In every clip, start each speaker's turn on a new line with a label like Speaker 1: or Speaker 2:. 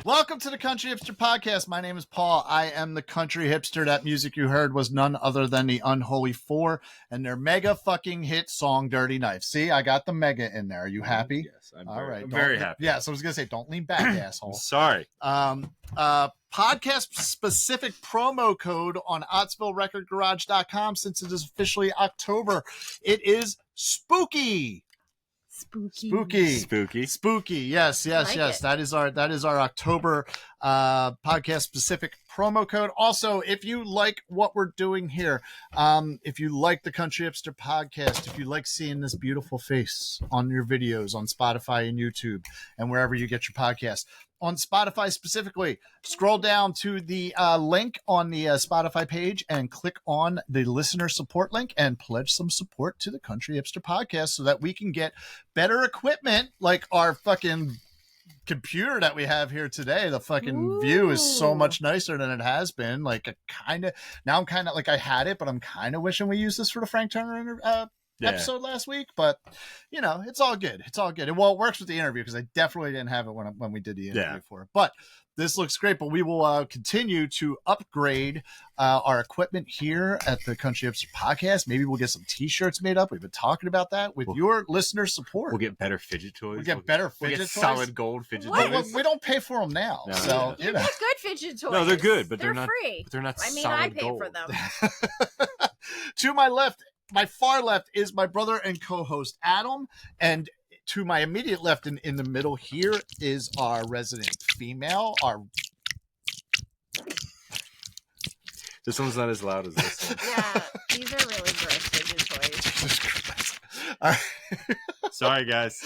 Speaker 1: Welcome to the Country Hipster Podcast. My name is Paul. I am the country hipster. That music you heard was none other than the Unholy Four and their mega fucking hit song, Dirty Knife. See, I got the mega in there. Are you happy?
Speaker 2: Yes, I'm
Speaker 1: very
Speaker 2: happy.
Speaker 1: Yeah, so I was going to say, don't lean back, asshole.
Speaker 2: Sorry.
Speaker 1: Podcast-specific promo code on OttsvilleRecordGarage.com since it is officially October. It is spooky. Spooky. Yes. That is our October podcast specific promo code. Also, if you like what we're doing here, if you like the Country Hipster Podcast, if you like seeing this beautiful face on your videos on Spotify and YouTube and wherever you get your podcast, on Spotify specifically, scroll down to the link on the Spotify page and click on the listener support link and pledge some support to the Country Hipster Podcast so that we can get better equipment like our fucking computer that we have here today. The fucking view is so much nicer than it has been. Like, I'm kind of like, I had it, but I'm kind of wishing we used this for the Frank Turner episode last week, but you know, it's all good. And well, it works with the interview because I definitely didn't have it when we did the interview for it. But this looks great. But we will continue to upgrade our equipment here at the Country Hipster Podcast. Maybe we'll get some T-shirts made up. We've been talking about that with your listener support.
Speaker 2: We'll get better fidget toys.
Speaker 1: We'll get
Speaker 2: solid gold fidget toys.
Speaker 1: Well, we don't pay for them now, so you know.
Speaker 3: Get good fidget toys.
Speaker 2: No, they're good, but they're not
Speaker 3: free.
Speaker 2: But they're not.
Speaker 3: I mean,
Speaker 2: solid
Speaker 3: I pay
Speaker 2: gold.
Speaker 3: for them.
Speaker 1: To my left. My far left is my brother and co-host Adam, and to my immediate left and in the middle here is our resident female.
Speaker 2: This one's not as loud as this one.
Speaker 3: Yeah, these are really gross fidget toys.
Speaker 2: Sorry, guys.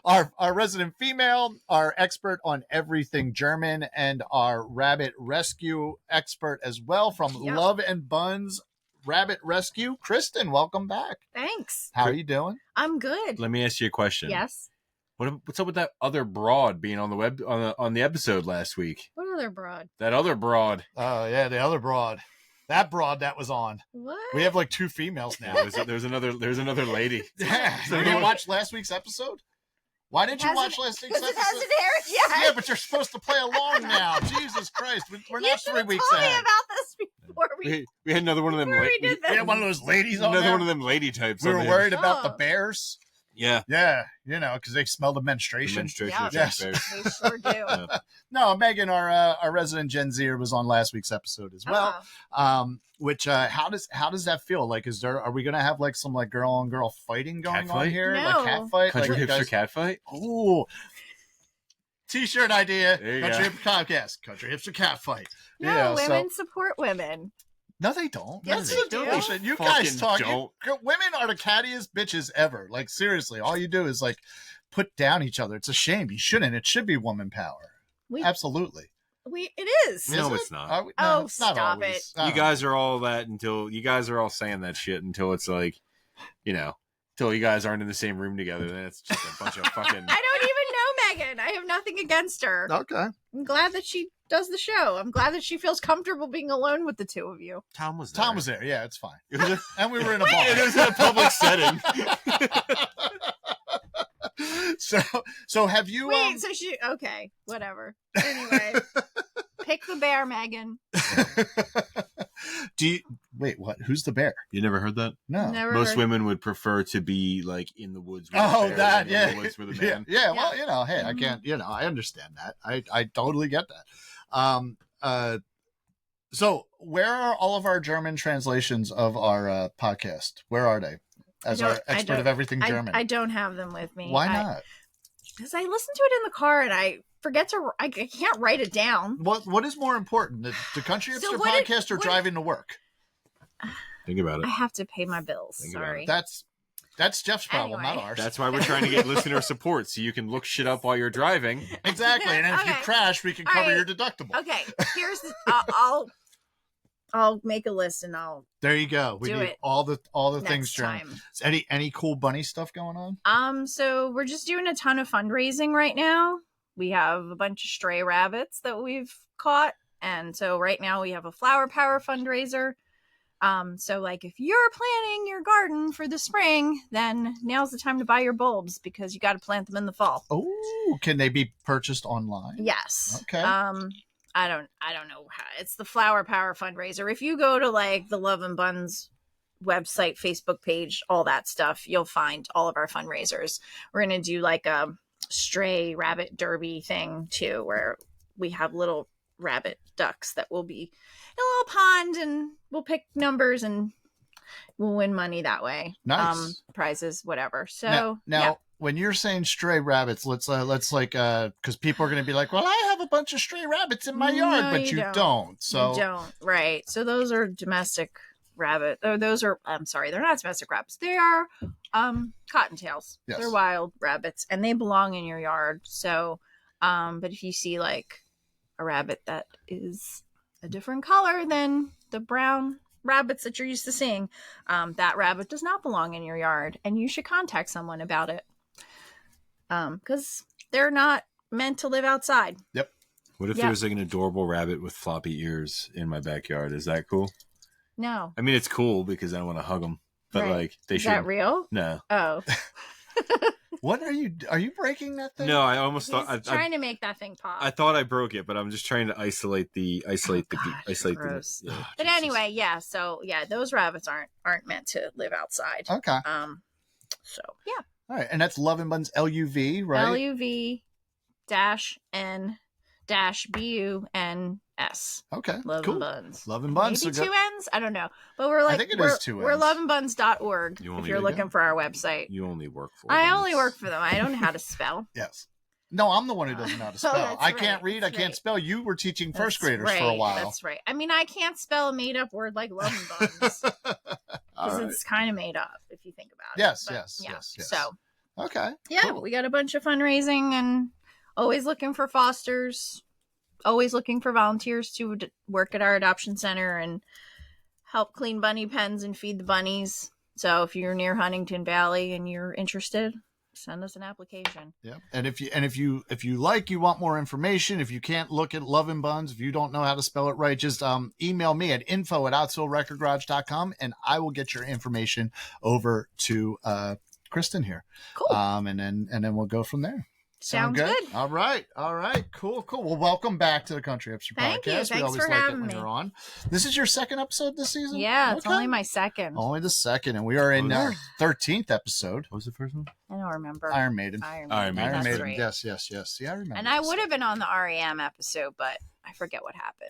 Speaker 1: Our resident female, our expert on everything German, and our rabbit rescue expert as well from Love and Buns Rabbit Rescue. Kristen, welcome back.
Speaker 3: Thanks.
Speaker 1: How are you doing?
Speaker 3: I'm good.
Speaker 2: Let me ask you a question.
Speaker 3: Yes.
Speaker 2: What's up with that other broad being on the web on the episode last week?
Speaker 3: What other broad?
Speaker 2: That other broad.
Speaker 1: Oh yeah, the other broad. That broad that was on.
Speaker 3: What?
Speaker 1: We have like 2 females now.
Speaker 2: There's another lady.
Speaker 1: Yeah. So you didn't watch last week's episode? Why didn't you watch last week's episode?
Speaker 3: It hasn't aired yet.
Speaker 1: Yeah, but you're supposed to play along now. Jesus Christ. We're not 3 weeks
Speaker 3: told
Speaker 1: ahead.
Speaker 3: me about this before
Speaker 2: we had another one of them.
Speaker 3: we
Speaker 1: had one of those ladies on
Speaker 2: Another
Speaker 1: there.
Speaker 2: one of them lady types.
Speaker 1: We were worried about the bears.
Speaker 2: Yeah.
Speaker 1: Yeah, you know, because they smell the menstruation.
Speaker 3: Yes. They sure do.
Speaker 1: No, Megan, our resident Gen Zer, was on last week's episode as well. Which how does that feel? Like, are we gonna have like some like girl on girl fighting going on here?
Speaker 3: No.
Speaker 1: Like cat fight?
Speaker 2: Country
Speaker 1: like,
Speaker 2: hipster cat fight?
Speaker 1: Ooh. T-shirt idea.
Speaker 2: There you
Speaker 1: Country
Speaker 2: go.
Speaker 1: Hipster Podcast. Country Hipster Cat Fight.
Speaker 3: No, women support women.
Speaker 1: No, they don't.
Speaker 3: Yes,
Speaker 1: That's
Speaker 3: they
Speaker 1: the
Speaker 3: do.
Speaker 1: bullshit. You guys talk. Women are the cattiest bitches ever. Like, seriously, all you do is like put down each other. It's a shame. You shouldn't. It should be woman power. Absolutely.
Speaker 3: It is.
Speaker 2: No, it's not.
Speaker 1: No, it's not
Speaker 3: stop
Speaker 1: always.
Speaker 3: it.
Speaker 2: You guys are all that until you guys are all saying that shit until it's like, you know, until you guys aren't in the same room together. Then it's just a bunch of fucking.
Speaker 3: I don't even know Megan. I have nothing against her.
Speaker 1: Okay.
Speaker 3: I'm glad that she does the show. I'm glad that she feels comfortable being alone with the two of you.
Speaker 2: Tom was there.
Speaker 1: Yeah, it's fine. And we were in a bar.
Speaker 2: It was in a public setting.
Speaker 1: So have you?
Speaker 3: Wait, so she? Okay, whatever. Anyway, pick the bear, Megan.
Speaker 1: Wait? What? Who's the bear?
Speaker 2: You never heard that?
Speaker 1: No.
Speaker 3: Never
Speaker 2: Most
Speaker 3: heard.
Speaker 2: women would prefer to be like in the woods. With
Speaker 1: Oh,
Speaker 2: the bear
Speaker 1: that
Speaker 2: than in the woods with a man.
Speaker 1: Yeah. Well, you know, hey, I can't. You know, I understand that. I totally get that. So where are all of our German translations of our podcast? Where are they? As our expert of everything German.
Speaker 3: I don't have them with me.
Speaker 1: Why not?
Speaker 3: Because I listen to it in the car and I forget to. I can't write it down.
Speaker 1: What is more important, the Country Hipster Podcast or driving to work?
Speaker 2: Think about it.
Speaker 3: I have to pay my bills. Sorry.
Speaker 1: That's Jeff's problem, not ours.
Speaker 2: That's why we're trying to get listener support, so you can look shit up while you're driving.
Speaker 1: Exactly, and if you crash, we can cover your deductible.
Speaker 3: Okay, here's the. I'll make a list and I'll.
Speaker 1: There you go. We need all the things, German. Any cool bunny stuff going on?
Speaker 3: So we're just doing a ton of fundraising right now. We have a bunch of stray rabbits that we've caught, and so right now we have a flower power fundraiser. So like if you're planting your garden for the spring, then now's the time to buy your bulbs because you got to plant them in the fall.
Speaker 1: Oh, can they be purchased online?
Speaker 3: Yes.
Speaker 1: Okay.
Speaker 3: I don't know how. It's the Flower Power fundraiser. If you go to like the Love and Buns website, Facebook page, all that stuff, you'll find all of our fundraisers. We're going to do like a stray rabbit derby thing too, where we have little rabbit ducks that will be in a little pond and we'll pick numbers and we'll win money that way.
Speaker 1: Nice.
Speaker 3: Prizes, whatever. So
Speaker 1: now
Speaker 3: yeah.
Speaker 1: when you're saying stray rabbits, let's like because people are going to be like, well, I have a bunch of stray rabbits in my yard,
Speaker 3: No,
Speaker 1: but you don't. So
Speaker 3: you don't, right? So those are domestic rabbit. Or those are, I'm sorry, they're not domestic rabbits. They are cottontails.
Speaker 1: Yes.
Speaker 3: They're wild rabbits, and they belong in your yard. So, but if you see like a rabbit that is a different color than the brown rabbits that you're used to seeing, that rabbit does not belong in your yard, and you should contact someone about it. Because they're not meant to live outside.
Speaker 1: Yep.
Speaker 2: What if there's like an adorable rabbit with floppy ears in my backyard? Is that cool?
Speaker 3: No.
Speaker 2: I mean, it's cool because I don't want to hug them, but
Speaker 3: Right.
Speaker 2: like they
Speaker 3: Is
Speaker 2: should.
Speaker 3: that real?
Speaker 2: No.
Speaker 3: Oh.
Speaker 1: What are you breaking that thing?
Speaker 2: No, I almost
Speaker 3: He's
Speaker 2: thought
Speaker 3: trying to make that thing pop.
Speaker 2: I thought I broke it, but I'm just trying to isolate the
Speaker 3: gross.
Speaker 2: Yeah,
Speaker 3: But
Speaker 2: Jesus.
Speaker 3: anyway, yeah. So yeah, those rabbits aren't meant to live outside.
Speaker 1: Okay.
Speaker 3: So yeah.
Speaker 1: All right, and that's Love and Buns LUV, right?
Speaker 3: LUV-BUNS.
Speaker 1: Okay.
Speaker 3: Love
Speaker 1: cool.
Speaker 3: and Buns.
Speaker 1: Love and Buns.
Speaker 3: Maybe
Speaker 1: so
Speaker 3: two N's? I don't know. But we're like,
Speaker 1: think it
Speaker 3: we're,
Speaker 1: is two
Speaker 3: we're
Speaker 1: N's.
Speaker 3: loveandbuns.org
Speaker 2: You
Speaker 3: if
Speaker 2: only
Speaker 3: you're
Speaker 2: go.
Speaker 3: looking for our website.
Speaker 2: You only work for
Speaker 3: I
Speaker 2: them.
Speaker 3: only work for them. I don't know how to spell.
Speaker 1: Yes. No, I'm the one who doesn't know how to spell.
Speaker 3: that's
Speaker 1: I can't
Speaker 3: right,
Speaker 1: read. I
Speaker 3: that's
Speaker 1: can't
Speaker 3: right.
Speaker 1: spell. You were teaching first
Speaker 3: That's
Speaker 1: graders for a
Speaker 3: right,
Speaker 1: while.
Speaker 3: That's right. I mean, I can't spell a made-up word like love and buns.
Speaker 1: All
Speaker 3: Because
Speaker 1: right.
Speaker 3: it's kind of made up if you think about
Speaker 1: Yes,
Speaker 3: it. But,
Speaker 1: yes,
Speaker 3: yeah.
Speaker 1: yes, yes.
Speaker 3: So
Speaker 1: Okay.
Speaker 3: yeah,
Speaker 1: cool.
Speaker 3: we got a bunch of fundraising and always looking for fosters, always looking for volunteers to work at our adoption center and help clean bunny pens and feed the bunnies. So if you're near Huntington Valley and you're interested, send us an application.
Speaker 1: Yeah. And if you want more information, if you can't look at Love and Buns, if you don't know how to spell it right, just email me at info@OutsvilleRecordGarage.com and I will get your information over to Kristen here.
Speaker 3: Cool.
Speaker 1: And then we'll go from there. Sound
Speaker 3: Sounds good.
Speaker 1: All right. Cool. Well, welcome back to the Country Hipster
Speaker 3: Thank you.
Speaker 1: Podcast. We
Speaker 3: Thanks
Speaker 1: always
Speaker 3: for
Speaker 1: like it
Speaker 3: having
Speaker 1: when
Speaker 3: me.
Speaker 1: you're on. This is your second episode this season?
Speaker 3: Yeah, it's
Speaker 1: Okay.
Speaker 3: only my second.
Speaker 1: Only the second, and we are in
Speaker 2: Oh,
Speaker 1: 13th episode.
Speaker 2: What was the first one?
Speaker 3: I don't remember.
Speaker 1: Iron Maiden.
Speaker 3: Iron
Speaker 2: Iron
Speaker 3: Maiden.
Speaker 2: Maiden.
Speaker 3: That's
Speaker 1: Maiden.
Speaker 3: right.
Speaker 1: Yes. Yeah, I remember.
Speaker 3: And I
Speaker 1: this.
Speaker 3: would have been on the REM episode, but I forget what happened.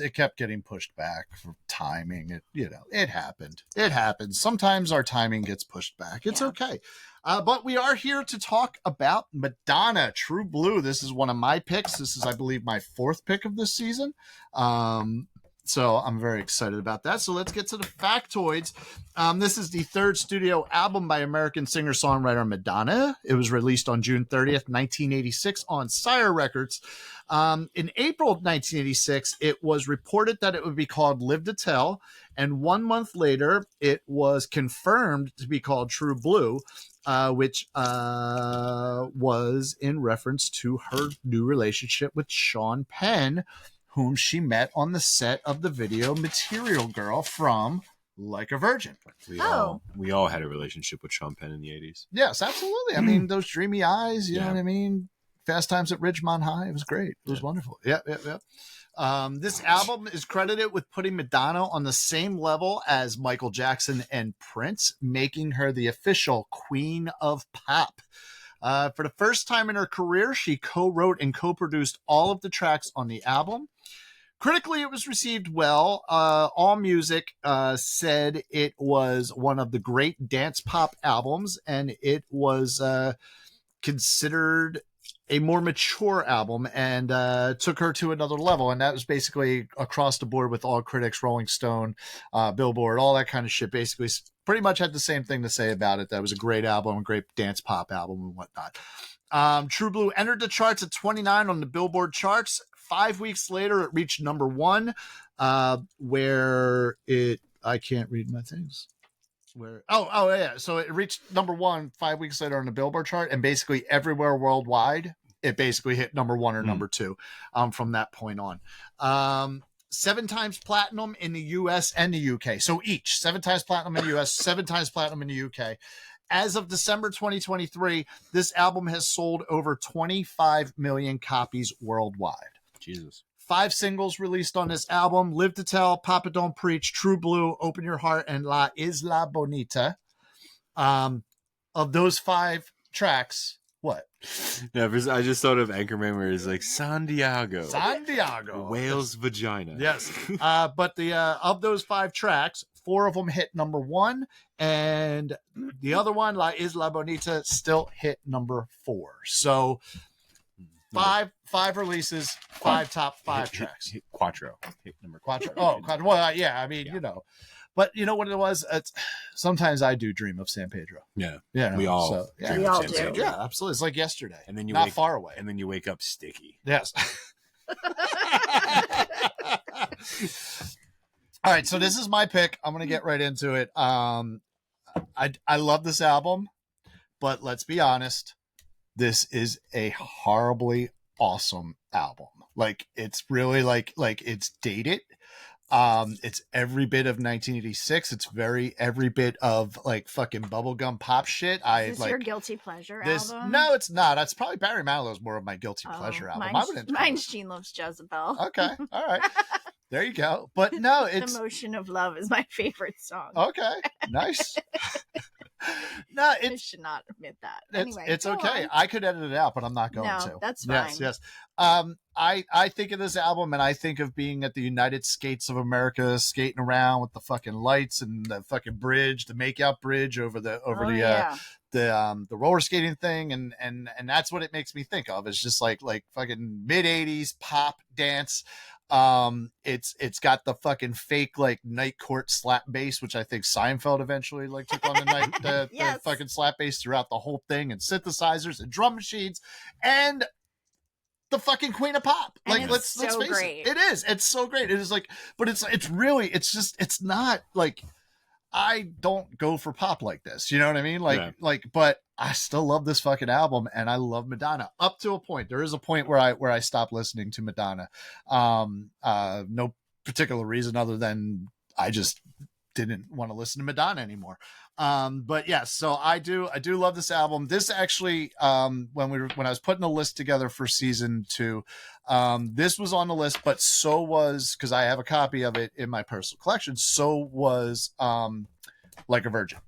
Speaker 1: It kept getting pushed back for timing. It happened. It happens. Sometimes our timing gets pushed back. It's
Speaker 3: Yeah.
Speaker 1: okay. But we are here to talk about Madonna, True Blue. This is one of my picks. This is, I believe, my fourth pick of this season. So I'm very excited about that. So let's get to the factoids. This is the third studio album by American singer-songwriter Madonna. It was released on June 30th, 1986 on Sire Records. In April of 1986, it was reported that it would be called Live to Tell. And 1 month later, it was confirmed to be called True Blue, which was in reference to her new relationship with Sean Penn, whom she met on the set of the video Material Girl from Like a Virgin.
Speaker 2: We
Speaker 3: Oh.
Speaker 2: all had a relationship with Sean Penn in the 80s.
Speaker 1: Yes, absolutely. I mean, those dreamy eyes, you know
Speaker 2: Yeah.
Speaker 1: what I mean? Fast Times at Ridgemont High. It was great. It was wonderful. Yeah. This album is credited with putting Madonna on the same level as Michael Jackson and Prince, making her the official queen of pop. For the first time in her career, she co-wrote and co-produced all of the tracks on the album. Critically, it was received well. AllMusic said it was one of the great dance pop albums, and it was considered a more mature album and took her to another level. And that was basically across the board with all critics, Rolling Stone, Billboard, all that kind of shit. Basically, pretty much had the same thing to say about it. That was a great album, a great dance pop album and whatnot. True Blue entered the charts at 29 on the Billboard charts. 5 weeks later, it reached number 1, where I can't read my things. Yeah. So it reached number 1 5 weeks later on the Billboard chart, and basically everywhere worldwide, it basically hit number 1 or number 2 from that point on. 7 times platinum in the US and the UK. So each 7 times platinum in the US, 7 times platinum in the UK. As of December 2023, this album has sold over 25 million copies worldwide.
Speaker 2: Jesus.
Speaker 1: 5 singles released on this album: Live to Tell, Papa Don't Preach, True Blue, Open Your Heart, and La Isla Bonita. Of those 5 tracks, what?
Speaker 2: Yeah, I just thought of Anchorman where it's like Santiago, whale's vagina.
Speaker 1: Yes. But the of those 5 tracks, 4 of them hit number 1, and the other one, La Isla Bonita, still hit number 4. So 5 releases, 5 top 5 tracks.
Speaker 2: Hit Quattro. Hit number
Speaker 1: Quattro. Oh, Quattro. Well, yeah. I mean, you know, but you know what it was? Sometimes I do dream of San Pedro.
Speaker 2: Yeah.
Speaker 1: Yeah.
Speaker 2: We all.
Speaker 1: So, yeah.
Speaker 3: We all do.
Speaker 1: Yeah, absolutely. It's like yesterday.
Speaker 2: And then you
Speaker 1: not far away.
Speaker 2: And then you wake up sticky.
Speaker 1: Yes. All right. So this is my pick. I'm going to get right into it. I love this album, but let's be honest. This is a horribly awesome album. Like, it's really like it's dated. It's every bit of 1986. It's every bit of like fucking bubblegum pop shit.
Speaker 3: Is this your guilty pleasure album?
Speaker 1: No, it's not. It's probably Barry Manilow's more of my guilty pleasure album.
Speaker 3: Mine's Gene Loves Jezebel.
Speaker 1: Okay, all right. There you go. But no, it's
Speaker 3: The Motion of Love is my favorite song.
Speaker 1: Okay, nice. No,
Speaker 3: I should not admit that. Anyway,
Speaker 1: it's okay. I could edit it out, but I'm not going to.
Speaker 3: That's fine.
Speaker 1: Yes. I think of this album and I think of being at the United Skates of America, skating around with the fucking lights and the fucking bridge, the makeout bridge over the roller skating thing, and that's what it makes me think of. It's just like fucking mid 80s pop dance. It's got the fucking fake like night court slap bass, which I think Seinfeld eventually like took on the fucking slap bass throughout the whole thing, and synthesizers and drum machines and the fucking Queen of Pop.
Speaker 3: And
Speaker 1: like let's face
Speaker 3: great.
Speaker 1: it is. It's so great. It is like, but it's not like, I don't go for pop like this. You know what I mean? But I still love this fucking album, and I love Madonna up to a point. There is a point where I stopped listening to Madonna. No particular reason other than I just didn't want to listen to Madonna anymore. But yes, so I do love this album. This actually, when I was putting a list together for season 2, this was on the list, but so was, because I have a copy of it in my personal collection, so was Like a Virgin.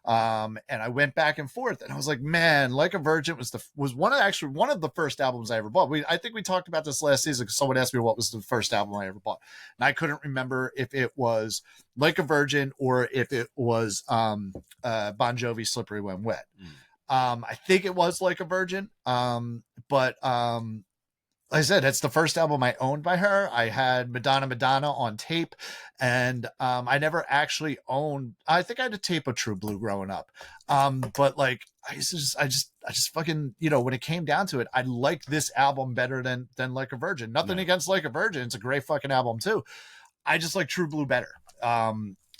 Speaker 1: And I went back and forth, and I was like, man, Like a Virgin was one of the first albums I ever bought. I think we talked about this last season because someone asked me what was the first album I ever bought, and I couldn't remember if it was Like a Virgin or if it was Bon Jovi Slippery When Wet. I think it was Like a Virgin, but like I said, it's the first album I owned by her. I had Madonna on tape, and I never actually owned. I think I had a tape of True Blue growing up, but like I just fucking, you know, when it came down to it, I liked this album better than Like a Virgin. Nothing against Like a Virgin; it's a great fucking album too. I just like True Blue better.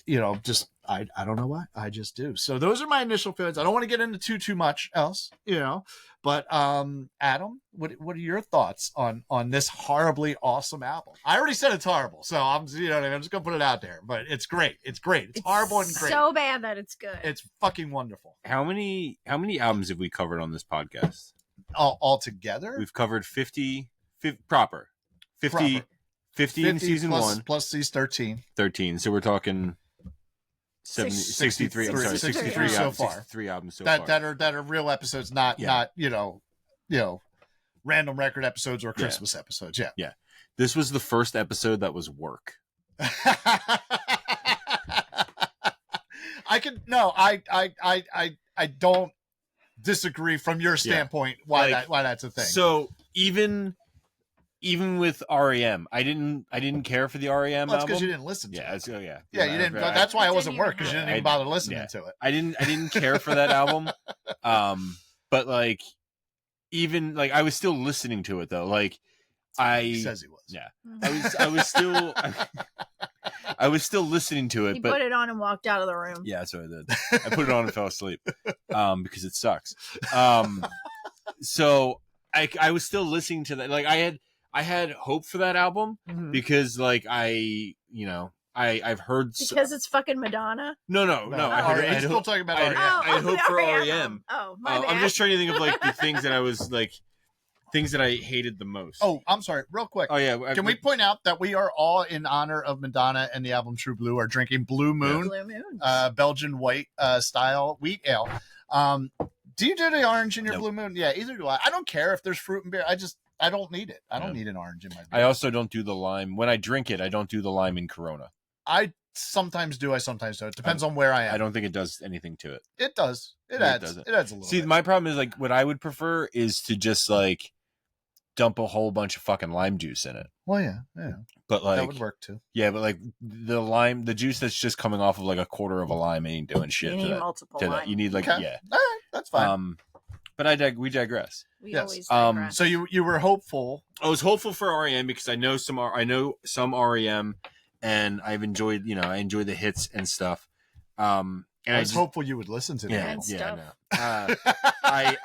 Speaker 1: You know, just I don't know why. I just do. So those are my initial feelings. I don't want to get into too much else, you know. But Adam, what are your thoughts on this horribly awesome album? I already said it's horrible, so I'm just gonna put it out there. But it's great. It's great. It's horrible and great.
Speaker 3: So bad that it's good.
Speaker 1: It's fucking wonderful.
Speaker 2: How many albums have we covered on this podcast?
Speaker 1: All together?
Speaker 2: We've covered 50 proper. 50 in season
Speaker 1: plus,
Speaker 2: 1
Speaker 1: plus these 13.
Speaker 2: So we're talking 63. I'm sorry, 63
Speaker 1: so
Speaker 2: albums,
Speaker 1: far.
Speaker 2: 63 albums so far.
Speaker 1: That are real episodes, not you know random record episodes or Christmas episodes. Yeah.
Speaker 2: This was the first episode that was work.
Speaker 1: I don't disagree from your standpoint why that's a thing.
Speaker 2: So even with REM, I didn't care for the REM
Speaker 1: album. That's
Speaker 2: album.
Speaker 1: because you didn't listen to it.
Speaker 2: You didn't.
Speaker 1: That's why it wasn't work, because you didn't even bother listening to it.
Speaker 2: I didn't care for that album. But like, even like, I was still listening to it though. Like,
Speaker 1: He says he was.
Speaker 2: Yeah, I was still listening to it.
Speaker 3: He
Speaker 2: but
Speaker 3: put it on and walked out of the room.
Speaker 2: Yeah, that's what I did. I put it on and fell asleep because it sucks. So I was still listening to that. Like, I had hope for that album because like I've heard
Speaker 3: because it's fucking Madonna.
Speaker 2: No. I
Speaker 1: He's still talking about REM.
Speaker 2: I had hope for REM.
Speaker 3: Oh, my bad.
Speaker 2: I'm just trying to think of like the things that I was like, things that I hated the most.
Speaker 1: Oh, I'm sorry. Real quick.
Speaker 2: Oh yeah.
Speaker 1: Can we point out that we are all in honor of Madonna and the album True Blue are drinking Blue Moon, Belgian white style wheat ale. Do you do the orange in your Blue Moon? Yeah, either do I. I don't care if there's fruit and beer. I don't need it. I don't need an orange in my beer.
Speaker 2: I also don't do the lime. When I drink it, I don't do the lime in Corona.
Speaker 1: I sometimes do. I sometimes don't. It depends on where I am.
Speaker 2: I don't think it does anything to it.
Speaker 1: It does. It adds a little
Speaker 2: See,
Speaker 1: bit.
Speaker 2: my problem is like what I would prefer is to just like dump a whole bunch of fucking lime juice in it.
Speaker 1: Well, yeah.
Speaker 2: But like
Speaker 1: that would work too.
Speaker 2: Yeah, but like the juice that's just coming off of like a quarter of a lime ain't doing shit.
Speaker 3: You need multiple lime.
Speaker 2: You need like
Speaker 1: All right, that's fine.
Speaker 2: But we digress.
Speaker 3: We always digress.
Speaker 1: So you were hopeful.
Speaker 2: I was hopeful for REM because I know some REM, and I've enjoyed I enjoy the hits and stuff. And
Speaker 1: I was hopeful you would listen to them.
Speaker 2: I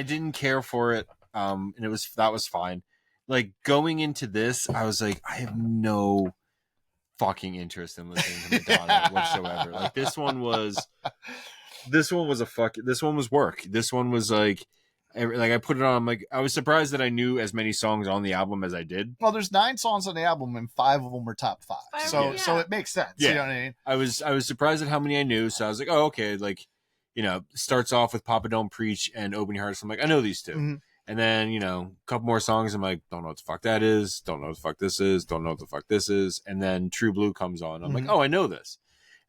Speaker 2: didn't care for it. And that was fine. Like going into this, I was like, I have no fucking interest in listening to Madonna whatsoever. Like this one was work. This one was like I put it on. I'm like, I was surprised that I knew as many songs on the album as I did.
Speaker 1: Well, there's 9 songs on the album and 5 of them were top 5. So it makes sense.
Speaker 2: Yeah.
Speaker 1: You know what I mean?
Speaker 2: I was surprised at how many I knew. So I was like, oh, okay. Like, starts off with Papa Don't Preach and Open Your Heart. So I'm like, I know these 2.
Speaker 1: Mm-hmm.
Speaker 2: And then, a couple more songs. I'm like, don't know what the fuck that is. Don't know what the fuck this is. Don't know what the fuck this is. And then True Blue comes on. I'm like, oh, I know this.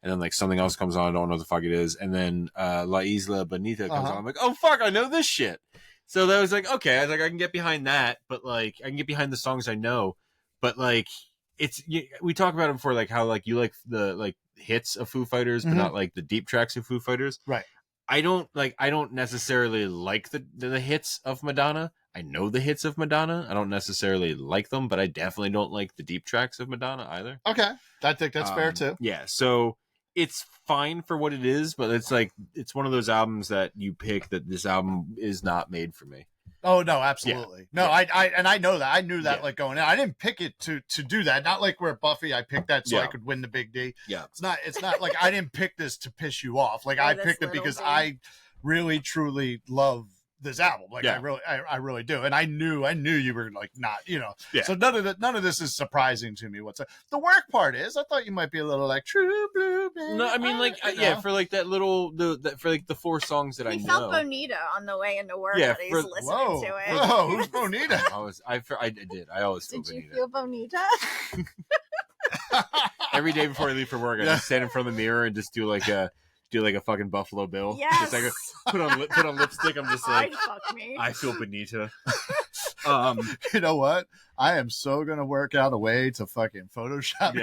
Speaker 2: And then like something else comes on. I don't know what the fuck it is. And then La Isla Bonita comes on. I'm like, oh, fuck, I know this shit. So that was like, okay. I was like, I can get behind that. But like, I can get behind the songs I know. But like, we talk about it before, like how like you like the like hits of Foo Fighters, but not like the deep tracks of Foo Fighters.
Speaker 1: Right.
Speaker 2: I don't necessarily like the hits of Madonna. I know the hits of Madonna. I don't necessarily like them, but I definitely don't like the deep tracks of Madonna either.
Speaker 1: Okay. I think that's fair too.
Speaker 2: Yeah. So it's fine for what it is, but it's like, it's one of those albums that you pick that this album is not made for me.
Speaker 1: Oh no, absolutely. Yeah. No, I know that. I knew that like going in. I didn't pick it to do that. Not like where Buffy, I picked that so I could win the big D. Yeah. It's not like I didn't pick this to piss you off. Like I picked it because I really truly love this album. Like I really do. And I knew you were like not, So none of this is surprising to me whatsoever. The work part is, I thought you might be a little like True Blue. Baby.
Speaker 2: No, I mean like for like that little for like the 4 songs that I know.
Speaker 3: He felt Bonita on the way into work that he's listening to it.
Speaker 1: Whoa, who's Bonita?
Speaker 2: I did. I always feel Bonita.
Speaker 3: Did you feel Bonita?
Speaker 2: Every day before I leave for work, I just stand in front of the mirror and just do like a fucking Buffalo Bill.
Speaker 3: Yes.
Speaker 2: Just like put on lipstick. I'm just like,
Speaker 3: fuck me.
Speaker 2: I feel Bonita.
Speaker 1: You know what? I am so gonna work out a way to fucking Photoshop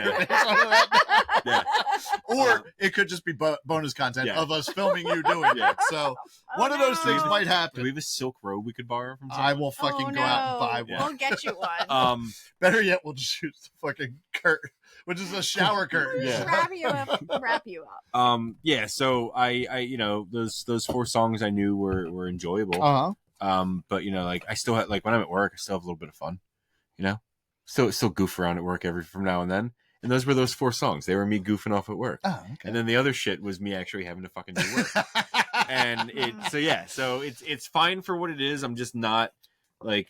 Speaker 1: Or it could just be bonus content of us filming you doing it. So one of those things might happen.
Speaker 2: Do we have a silk robe we could borrow from someone?
Speaker 1: I will fucking go out and buy one.
Speaker 3: We'll get you one.
Speaker 1: Better yet, we'll just use the fucking curtain, which is a shower curtain.
Speaker 3: Wrap you up.
Speaker 2: Yeah. So I those 4 songs I knew were enjoyable. But like I still had, like when I'm at work, I still have a little bit of fun, still goof around at work from now and then. And those were those 4 songs. They were me goofing off at work. Oh, okay. And then the other shit was me actually having to fucking do work. And so it's fine for what it is. I'm just not like,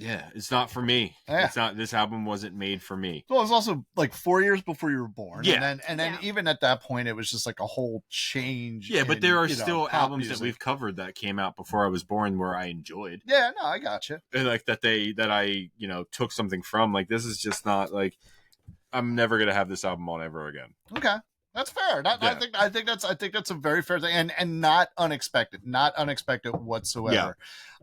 Speaker 2: it's not for me. Yeah. It's not. This album wasn't made for me.
Speaker 1: Well, it was also like 4 years before you were born.
Speaker 2: Yeah,
Speaker 1: and then even at that point, it was just like a whole change.
Speaker 2: Yeah, but there are still albums that we've covered that came out before I was born where I enjoyed.
Speaker 1: Yeah, no, I got you.
Speaker 2: And like that I took something from. Like this is just not like, I'm never gonna have this album on ever again.
Speaker 1: Okay. That's fair. I think that's a very fair thing, and not unexpected whatsoever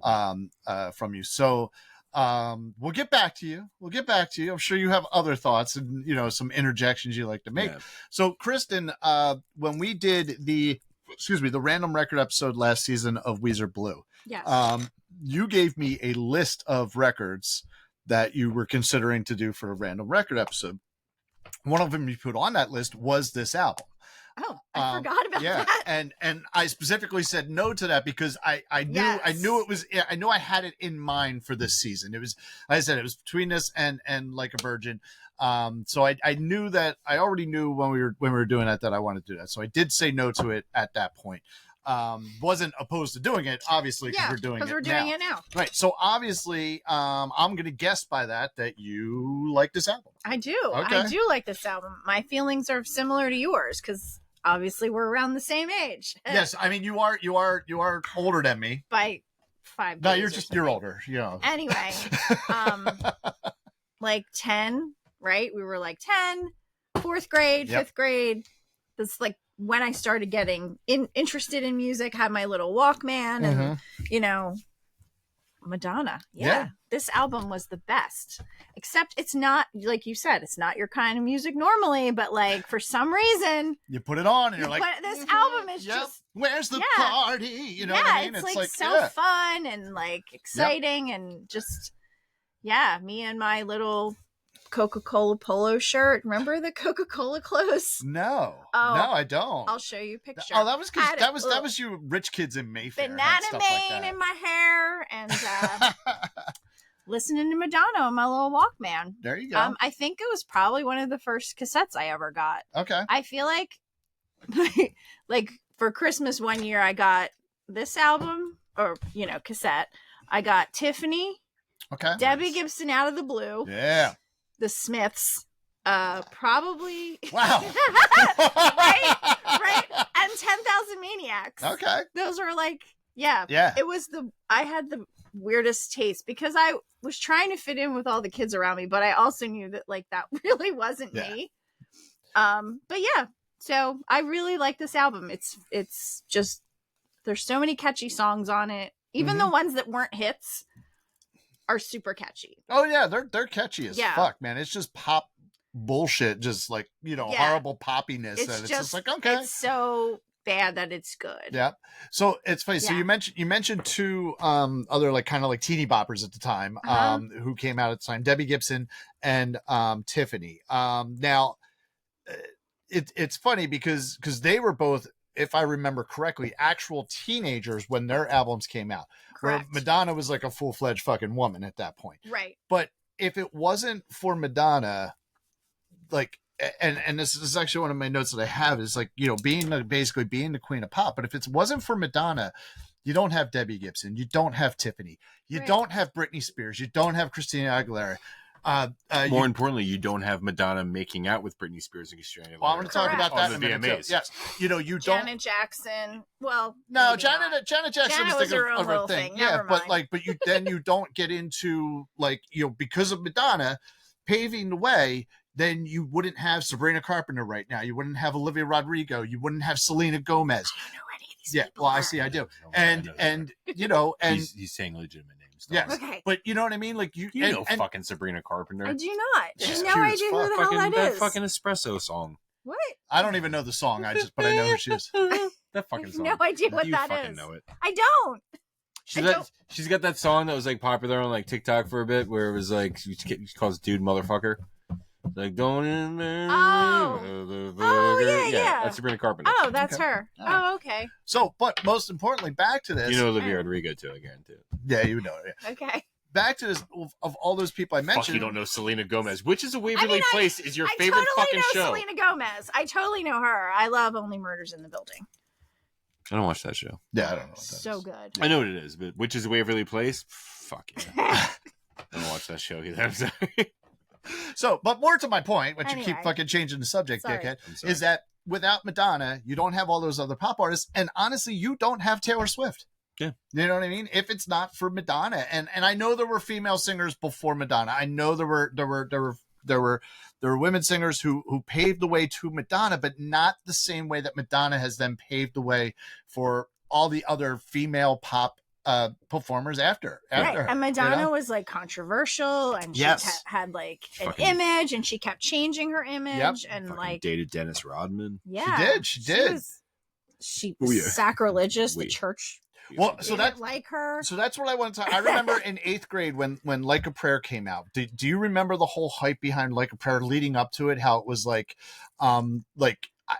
Speaker 1: from you. So we'll get back to you. I'm sure you have other thoughts and some interjections you like to make. Yeah. So Kristen, when we did the random record episode last season of Weezer Blue,
Speaker 3: yes.
Speaker 1: You gave me a list of records that you were considering to do for a random record episode. One of them you put on that list was this album.
Speaker 3: Oh, I forgot about that.
Speaker 1: And I specifically said no to that because I knew I had it in mind for this season. It was, like I said, it was between this and Like a Virgin. So I knew that I already knew when we were doing that I wanted to do that. So I did say no to it at that point. Wasn't opposed to doing it, obviously, because we're doing it now. Right. So obviously, I'm going to guess by that you like this album.
Speaker 3: I do.
Speaker 1: Okay.
Speaker 3: I do like this album. My feelings are similar to yours because obviously we're around the same age.
Speaker 1: Yes. I mean, you are older than me
Speaker 3: by 5 days.
Speaker 1: No, you're older. You know.
Speaker 3: Anyway, like 10, right? We were like 10, 4th grade, 5th grade. This like when I started getting interested in music, had my little Walkman and, you know, Madonna. Yeah. This album was the best. Except it's not, like you said, it's not your kind of music normally, but like for some reason.
Speaker 1: You put it on and you're like.
Speaker 3: This album is just.
Speaker 1: Where's the party? You know what I mean?
Speaker 3: It's like so fun and like exciting and just, me and my little Coca-Cola polo shirt. Remember the Coca-Cola clothes?
Speaker 1: No, I don't.
Speaker 3: I'll show you a picture.
Speaker 1: Oh, that was because that was you rich kids in Mayfair.
Speaker 3: Banana mane in my hair and listening to Madonna on my little Walkman.
Speaker 1: There you go.
Speaker 3: I think it was probably one of the first cassettes I ever got.
Speaker 1: Okay.
Speaker 3: I feel like for Christmas one year I got this album or cassette. I got Tiffany.
Speaker 1: Okay.
Speaker 3: Debbie Gibson, Out of the Blue.
Speaker 1: Yeah.
Speaker 3: The Smiths, probably.
Speaker 1: Wow.
Speaker 3: right. And 10,000 Maniacs.
Speaker 1: Okay.
Speaker 3: Those were like,
Speaker 1: Yeah.
Speaker 3: It was I had the weirdest taste because I was trying to fit in with all the kids around me, but I also knew that like that really wasn't me. But yeah, so I really like this album. It's just, there's so many catchy songs on it. Even the ones that weren't hits are super catchy.
Speaker 1: Oh yeah, they're catchy as fuck, man. It's just pop bullshit, just like horrible poppiness. It's just like it's
Speaker 3: so bad that it's good.
Speaker 1: Yeah. So it's funny. So you mentioned two other like kind of like teeny boppers at the time who came out at the time, Debbie Gibson and Tiffany. Now it's funny because they were both, if I remember correctly, actual teenagers when their albums came out.
Speaker 3: Correct.
Speaker 1: Where Madonna was like a full-fledged fucking woman at that point.
Speaker 3: Right.
Speaker 1: But if it wasn't for Madonna, like, and this is actually one of my notes that I have is like, basically being the queen of pop. But if it wasn't for Madonna, you don't have Debbie Gibson. You don't have Tiffany. You don't have Britney Spears. You don't have Christina Aguilera.
Speaker 2: More importantly, you don't have Madonna making out with Britney Spears and Christina Aguilera.
Speaker 1: Well, I'm going to talk about that in a minute.
Speaker 2: VMAs.
Speaker 1: Yes, you don't.
Speaker 3: Janet Jackson. Well,
Speaker 1: no, Janet Jackson
Speaker 3: was her own little thing.
Speaker 1: Yeah, but you don't get into like because of Madonna paving the way. Then you wouldn't have Sabrina Carpenter right now. You wouldn't have Olivia Rodrigo. You wouldn't have Selena Gomez.
Speaker 3: I don't know any of these people.
Speaker 1: I see. I do. And
Speaker 2: he's saying legitimate names.
Speaker 1: Yes.
Speaker 3: Okay.
Speaker 1: But you know what I mean? Like you know
Speaker 2: fucking Sabrina Carpenter.
Speaker 3: I do not. I have no idea who the hell that
Speaker 2: that
Speaker 3: is.
Speaker 2: fucking espresso song.
Speaker 3: What?
Speaker 1: I don't even know the song. But I know who she is.
Speaker 2: That fucking song.
Speaker 3: No idea what that is.
Speaker 2: You know it.
Speaker 3: I don't.
Speaker 2: She's got that song that was like popular on like TikTok for a bit, where it was like she calls dude motherfucker. Like don't in there.
Speaker 3: Oh yeah.
Speaker 2: That's Sabrina Carpenter.
Speaker 3: Oh, that's her. Oh, okay.
Speaker 1: So, but most importantly, back to this.
Speaker 2: You know Olivia Rodrigo too, again too.
Speaker 1: Yeah, you know it.
Speaker 3: Okay.
Speaker 1: Back to this of all those people I mentioned.
Speaker 2: Fuck, you don't know Selena Gomez, which is a Waverly Place is your favorite fucking show.
Speaker 3: I totally know Selena Gomez. I totally know her. I love Only Murders in the Building.
Speaker 2: I don't watch that show.
Speaker 1: Yeah, I don't know what that
Speaker 3: so
Speaker 1: is.
Speaker 3: good.
Speaker 2: I know what it is, but which is a Waverly Place? Fuck yeah. I don't watch that show either. I'm sorry.
Speaker 1: So, but more to my point, which you keep fucking changing the subject, dickhead, is that without Madonna, you don't have all those other pop artists, and honestly, you don't have Taylor Swift.
Speaker 2: Yeah.
Speaker 1: You know what I mean? If it's not for Madonna, and I know there were female singers before Madonna. I know there were women singers who paved the way to Madonna, but not the same way that Madonna has then paved the way for all the other female pop performers after her.
Speaker 3: And Madonna was like controversial, and she had like an image, and she kept changing her image, and like
Speaker 2: dated Dennis Rodman.
Speaker 3: Yeah,
Speaker 1: she did.
Speaker 3: She was sacrilegious. The church.
Speaker 1: Well, so that's
Speaker 3: like her.
Speaker 1: So that's what I want to talk. I remember in 8th grade when Like a Prayer came out. Do you remember the whole hype behind Like a Prayer leading up to it? How it was like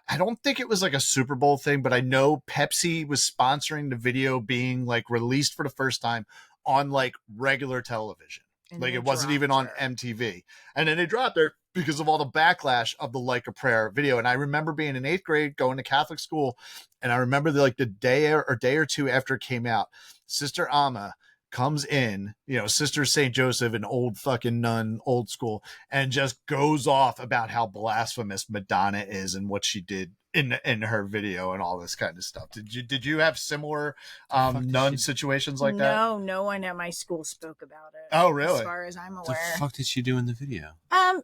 Speaker 1: I don't think it was like a Super Bowl thing, but I know Pepsi was sponsoring the video being like released for the first time on like regular television.
Speaker 3: And
Speaker 1: Like
Speaker 3: they
Speaker 1: it wasn't even on
Speaker 3: dropped her.
Speaker 1: MTV. And then they dropped her because of all the backlash of the Like a Prayer video. And I remember being in 8th grade going to Catholic school. And I remember the day or two after it came out, Sister Amma comes in, Sister St. Joseph, an old fucking nun, old school, and just goes off about how blasphemous Madonna is and what she did in her video and all this kind of stuff. Did you have similar nun situations like that?
Speaker 3: No one at my school spoke about it.
Speaker 1: Oh, really?
Speaker 3: As far as I'm
Speaker 2: What the
Speaker 3: aware.
Speaker 2: fuck did she do in the video?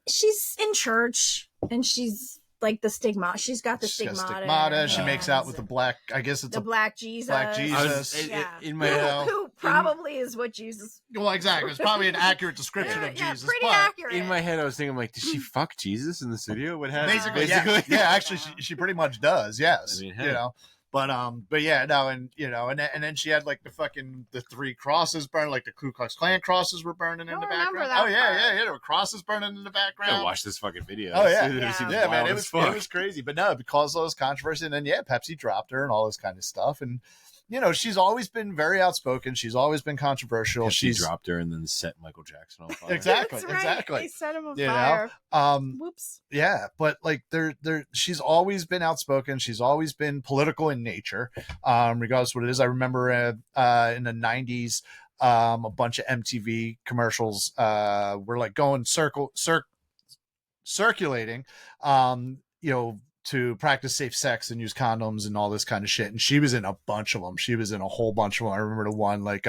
Speaker 3: She's in church and she's like the stigma. She's got the
Speaker 1: She's got
Speaker 3: stigmata.
Speaker 1: She makes out with the black. I guess it's
Speaker 3: the black Jesus.
Speaker 1: Black Jesus.
Speaker 2: In my head,
Speaker 3: who probably is what Jesus.
Speaker 1: Well, exactly. It's probably an accurate description of Jesus.
Speaker 3: Pretty
Speaker 1: but
Speaker 3: accurate.
Speaker 2: in my head, I was thinking, like, did she fuck Jesus in this video? What happened?
Speaker 1: Basically, yeah. Actually, she pretty much does. Yes,
Speaker 2: I mean, hey.
Speaker 1: but yeah, no, and then she had like the 3 crosses burned, like the Ku Klux Klan crosses were burning in the background.
Speaker 3: That
Speaker 1: Oh yeah, there were crosses burning in the
Speaker 2: I
Speaker 1: background.
Speaker 2: gotta watch this fucking video.
Speaker 1: Oh yeah,
Speaker 3: Yeah,
Speaker 1: man, it was crazy. But no, because of those controversy, and then Pepsi dropped her and all this kind of stuff, and she's always been very outspoken. She's always been controversial.
Speaker 2: She dropped her and then set Michael Jackson on fire.
Speaker 1: Exactly,
Speaker 3: That's right.
Speaker 1: exactly.
Speaker 3: They set him on fire. Whoops.
Speaker 1: Yeah, but like she's always been outspoken. She's always been political in nature, regardless of what it is. I remember in the 90s, a bunch of MTV commercials were like going circulating, to practice safe sex and use condoms and all this kind of shit. And she was in a bunch of them. She was in a whole bunch of them. I remember the one like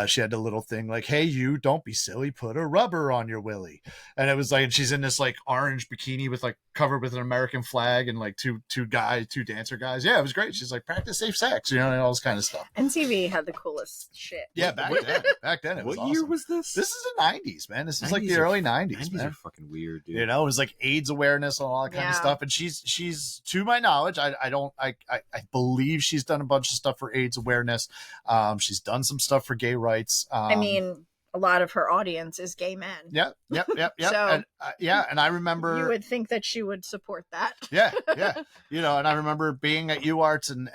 Speaker 1: she had the little thing like, "Hey, you, don't be silly, put a rubber on your willy." And it was like, and she's in this like orange bikini with like covered with an American flag and like two dancer guys. Yeah, it was great. She's like, practice safe sex, and all this kind of stuff.
Speaker 3: MTV had the coolest shit.
Speaker 1: Yeah, back then it was
Speaker 2: What year
Speaker 1: awesome.
Speaker 2: was this?
Speaker 1: This is the 90s, man. This is like
Speaker 2: 90s
Speaker 1: the
Speaker 2: are-
Speaker 1: early 90s,
Speaker 2: 90s
Speaker 1: man.
Speaker 2: are fucking weird, dude.
Speaker 1: It was like AIDS awareness and all that kind of stuff. And she's to my knowledge, I believe she's done a bunch of stuff for AIDS awareness. She's done some stuff for gay rights.
Speaker 3: I mean, a lot of her audience is gay men.
Speaker 1: Yep.
Speaker 3: So,
Speaker 1: and I remember
Speaker 3: you would think that she would support that.
Speaker 1: yeah. And I remember being at UArts and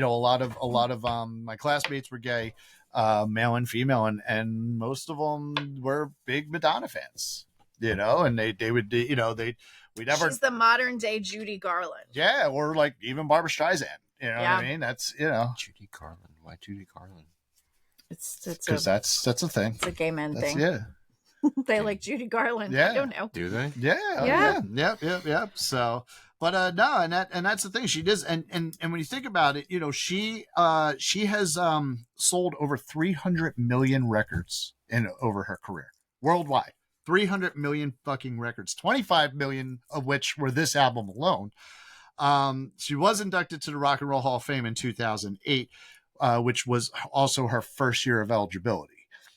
Speaker 1: a lot of my classmates were gay, male and female, and most of them were big Madonna fans, and they would, we'd never.
Speaker 3: She's the modern day Judy Garland.
Speaker 1: Yeah. Or like even Barbara Streisand, what I mean? That's,
Speaker 2: Judy Garland. Why Judy Garland?
Speaker 3: It's
Speaker 1: because that's a thing.
Speaker 3: It's a gay man thing.
Speaker 1: Yeah.
Speaker 3: They like Judy Garland.
Speaker 1: Yeah.
Speaker 3: I don't know.
Speaker 2: Do they?
Speaker 1: Yeah. Yep. So, but no, and that's the thing she does, and when you think about it, she has sold over 300 million records over her career worldwide. 300 million fucking records, 25 million of which were this album alone. She was inducted to the Rock and Roll Hall of Fame in 2008, which was also her first year of eligibility.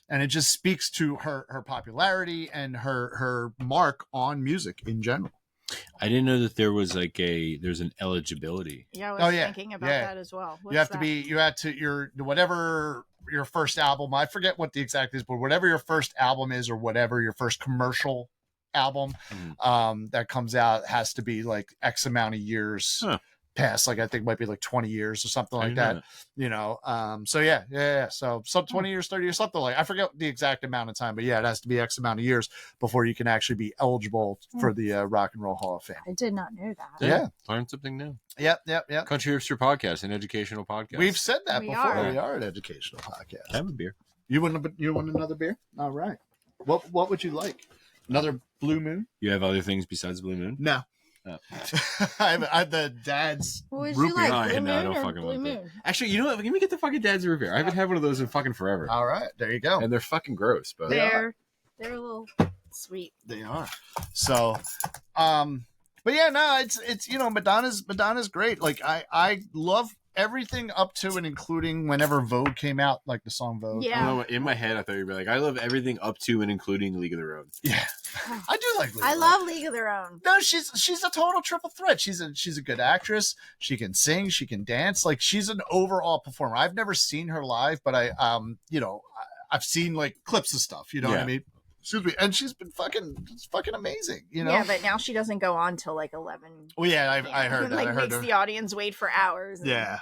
Speaker 1: And it just speaks to her popularity and her mark on music in general.
Speaker 2: I didn't know that there's an eligibility.
Speaker 3: Yeah, I was thinking about that as well. Whatever your first album, I forget what the exact is, but whatever your first album is, or whatever your first commercial album that comes out, has to be like X amount of years past, like I think might be like 20 years or something like that. So some 20 years, 30 years, something like, I forget the exact amount of time, but it has to be X amount of years before you can actually be eligible for the Rock and Roll Hall of Fame.
Speaker 4: I did not know that.
Speaker 1: Yeah.
Speaker 2: Learn something new.
Speaker 1: Yep.
Speaker 2: Country Hipster Podcast, an educational podcast.
Speaker 1: We've said that
Speaker 4: We
Speaker 1: before.
Speaker 4: are.
Speaker 1: We are an educational podcast.
Speaker 2: Have a beer.
Speaker 1: You want another beer? All right. What would you like? Another Blue Moon?
Speaker 2: You have other things besides Blue Moon?
Speaker 1: No.
Speaker 2: Oh.
Speaker 1: I have the dad's
Speaker 4: What would
Speaker 1: root
Speaker 4: you
Speaker 1: beer.
Speaker 4: like,
Speaker 2: No,
Speaker 4: Blue
Speaker 2: no, I
Speaker 4: Moon
Speaker 2: don't
Speaker 4: or
Speaker 2: fucking
Speaker 4: Blue
Speaker 2: want that.
Speaker 4: Moon?
Speaker 2: Actually, you know what? Let me get the fucking dad's root beer. I haven't had one of those in fucking forever.
Speaker 1: All right, there you go.
Speaker 2: And they're fucking gross, but
Speaker 3: They're a little sweet.
Speaker 1: They are. So, but yeah, no, it's Madonna's great. Like I love everything up to and including whenever Vogue came out, like the song Vogue.
Speaker 2: I
Speaker 3: Yeah.
Speaker 2: don't know what, in my head, I thought you'd be like, I love everything up to and including League of Their Own.
Speaker 1: Yeah. I do like League
Speaker 3: I
Speaker 1: of
Speaker 3: love League of Their Own.
Speaker 1: No, she's a total triple threat. She's a good actress. She can sing. She can dance. Like, she's an overall performer. I've never seen her live, but I've seen like clips of stuff. You know what I
Speaker 2: Yeah.
Speaker 1: mean? Excuse me. And she's been fucking amazing, you know?
Speaker 3: Yeah, but now she doesn't go on till like 11.
Speaker 1: Well, yeah, I heard that.
Speaker 3: Like
Speaker 1: I heard
Speaker 3: makes
Speaker 1: her.
Speaker 3: the audience wait for hours.
Speaker 1: Yeah.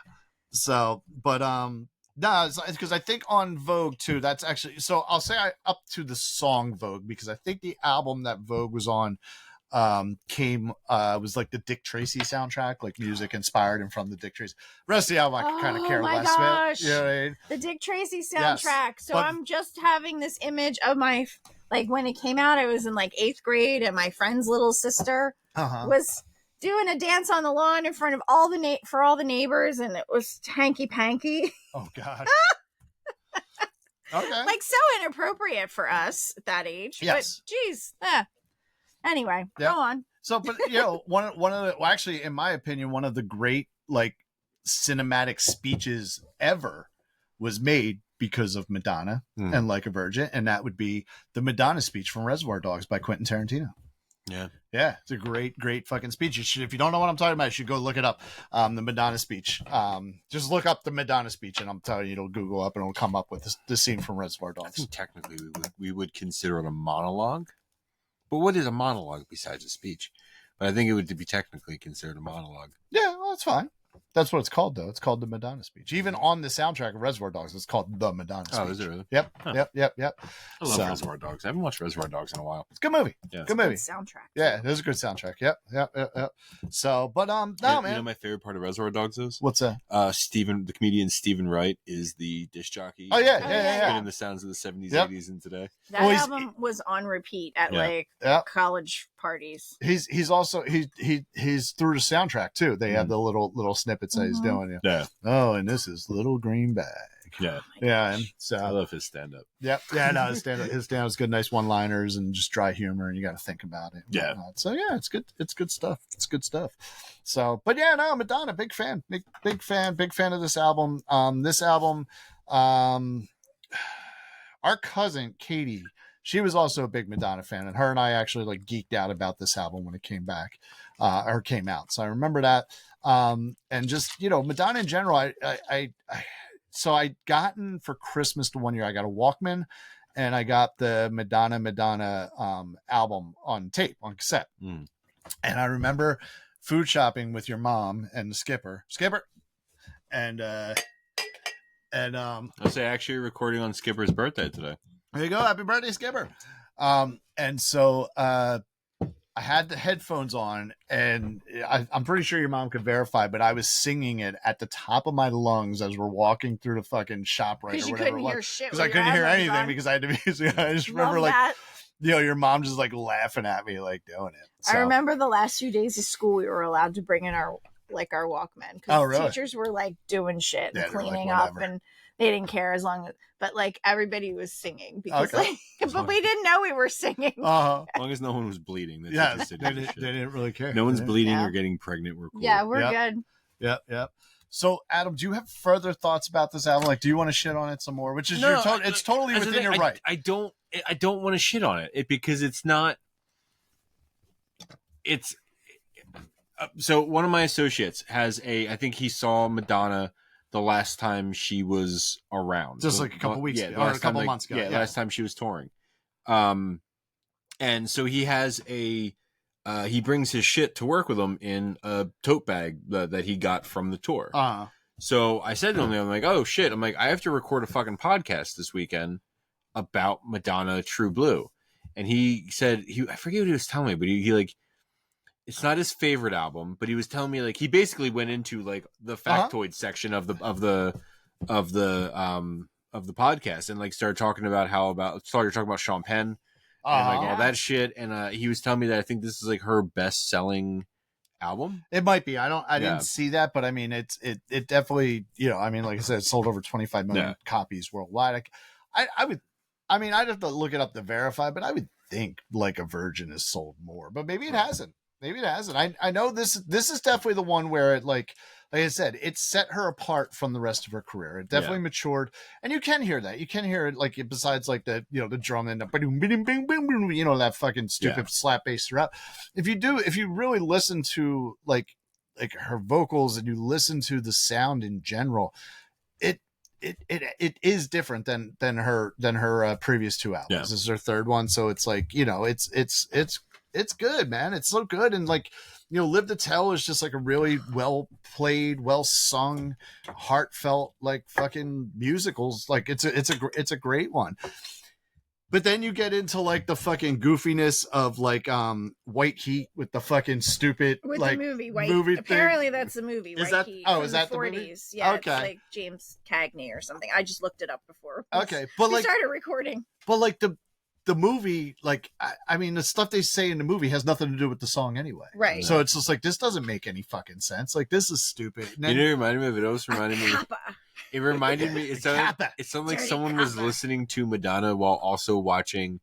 Speaker 1: So, but no, it's because I think on Vogue too. That's actually so. I'll say up to the song Vogue because I think the album that Vogue was on was like the Dick Tracy soundtrack, like music inspired and from the Dick Tracy. The rest of the album I could kind of care less
Speaker 3: gosh.
Speaker 1: with. You know what I mean?
Speaker 3: The Dick Tracy soundtrack.
Speaker 1: Yes,
Speaker 3: So I'm just having this image of my, like when it came out, I was in like 8th grade and my friend's little sister was doing a dance on the lawn in front of all the neighbors, and it was hanky panky.
Speaker 1: Oh God. Okay.
Speaker 3: Like so inappropriate for us at that age.
Speaker 1: Yes.
Speaker 3: But geez. Anyway,
Speaker 1: Yep.
Speaker 3: go on.
Speaker 1: So, but you know, one of the, well, actually, in my opinion, one of the great like cinematic speeches ever was made because of Madonna and Like a Virgin, and that would be the Madonna speech from Reservoir Dogs by Quentin Tarantino. Yeah, it's a great fucking speech. You should, if you don't know what I'm talking about, you should go look it up. The Madonna speech. Just look up the Madonna speech, and I'm telling you, it'll Google up and it'll come up with the scene from Reservoir
Speaker 2: I
Speaker 1: Dogs.
Speaker 2: think technically we would consider it a monologue. But what is a monologue besides a speech? But I think it would be technically considered a monologue.
Speaker 1: Yeah, well, that's fine. That's what it's called, though. It's called the Madonna speech. Even on the soundtrack of Reservoir Dogs, it's called the Madonna speech.
Speaker 2: Oh, is it really?
Speaker 1: Yep,
Speaker 2: Huh.
Speaker 1: yep.
Speaker 2: I love Reservoir Dogs. I haven't watched Reservoir Dogs in a while.
Speaker 1: It's a good movie.
Speaker 2: Yeah.
Speaker 1: Good movie.
Speaker 3: Good soundtrack.
Speaker 1: Yeah, it is a good soundtrack. Yep. So, but no, man.
Speaker 2: You know my favorite part of Reservoir Dogs is?
Speaker 1: What's that?
Speaker 2: The comedian Stephen Wright is the disc jockey.
Speaker 1: Oh yeah.
Speaker 2: Spinning the sounds of the 70s, 80s, and today.
Speaker 3: That album was on repeat at college parties.
Speaker 1: He's also he's through the soundtrack too. They have the little snippets that he's doing.
Speaker 2: Yeah.
Speaker 1: Oh, and this is Little Green Bag.
Speaker 2: Yeah.
Speaker 1: Yeah, and so
Speaker 2: I love his stand up.
Speaker 1: Yep. Yeah, no, his stand up is good, nice one liners and just dry humor, and you got to think about it.
Speaker 2: Yeah.
Speaker 1: So yeah, it's good. It's good stuff. It's good stuff. So, but yeah, no, Madonna, big fan of this album. Our cousin Katie, she was also a big Madonna fan, and her and I actually like geeked out about this album when it came back, or came out. So I remember that. And just, you know, Madonna in general, so I gotten for Christmas one year, I got a Walkman and I got the Madonna album on tape, on cassette. And I remember food shopping with your mom and Skipper, and I'll
Speaker 2: say actually recording on Skipper's birthday today.
Speaker 1: There you go. Happy birthday, Skipper. And so I had the headphones on, and I'm pretty sure your mom could verify, but I was singing it at the top of my lungs as we're walking through the fucking shop right or whatever. Because I couldn't hear anything because I had to be. I just remember you know, your mom just like laughing at me, like doing it. So.
Speaker 3: I remember the last few days of school, we were allowed to bring in our Walkman because
Speaker 1: oh, really?
Speaker 3: teachers were like doing shit and cleaning
Speaker 1: like,
Speaker 3: up, and they didn't care as long as. But like everybody was singing because, but we didn't know we were singing.
Speaker 2: As long as no one was bleeding,
Speaker 1: they didn't really care.
Speaker 2: No one's bleeding or getting pregnant. We're cool.
Speaker 3: Yeah, we're good.
Speaker 1: Yep. So, Adam, do you have further thoughts about this album? Like, do you want to shit on it some more? Which is it's totally within your right.
Speaker 2: I don't want to shit on it because it's not. It's so one of my associates has I think he saw Madonna the last time she was around,
Speaker 1: just like a couple weeks ago, or a couple months ago.
Speaker 2: Yeah, last time she was touring. And so he has he brings his shit to work with him in a tote bag that he got from the tour. So I said to him, I'm like, oh shit. I'm like, I have to record a fucking podcast this weekend about Madonna True Blue. And he said, I forget what he was telling me, but he like, it's not his favorite album, but he was telling me like, he basically went into like the factoid section of the podcast and like started talking about Sean Penn and like all that shit. And he was telling me that I think this is like her best selling album.
Speaker 1: It might be. I didn't see that, but I mean, it definitely, you know, I mean, like I said, it sold over 25 million copies worldwide. I'd have to look it up to verify, but I would think Like a Virgin has sold more, but maybe it hasn't. I know this is definitely the one where it like I said, it set her apart from the rest of her career. It definitely matured, and you can hear that. You can hear it like besides like the, you know, the drum and the, you know, that fucking stupid slap bass throughout. If you really listen to like her vocals and you listen to the sound in general, it is different than her previous two albums.
Speaker 2: Yeah.
Speaker 1: This is her third one, so it's like, you know, it's good, man. It's so good. And like, you know, Live to Tell is just like a really well played, well sung, heartfelt, like fucking musicals. Like it's a great one. But then you get into like the fucking goofiness of like White Heat with the fucking stupid
Speaker 3: with
Speaker 1: like
Speaker 3: the movie White.
Speaker 1: movie
Speaker 3: Apparently
Speaker 1: thing.
Speaker 3: that's the movie.
Speaker 1: Is
Speaker 3: White
Speaker 1: that-
Speaker 3: Heat
Speaker 1: oh,
Speaker 3: from
Speaker 1: is that the
Speaker 3: the
Speaker 1: movie?
Speaker 3: 40s? Yeah,
Speaker 1: Okay.
Speaker 3: it's like James Cagney or something. I just looked it up before.
Speaker 1: Okay, but
Speaker 3: we
Speaker 1: like,
Speaker 3: started recording.
Speaker 1: but like the movie, like I mean, the stuff they say in the movie has nothing to do with the song anyway.
Speaker 3: Right.
Speaker 1: So it's just like, this doesn't make any fucking sense. Like, this is stupid. And then,
Speaker 2: You know, it reminded me of it. Always reminded me.
Speaker 3: Kappa.
Speaker 2: It reminded me. It sounded
Speaker 1: Kappa.
Speaker 2: like
Speaker 3: Dirty
Speaker 2: someone was
Speaker 3: Kappa.
Speaker 2: listening to Madonna while also watching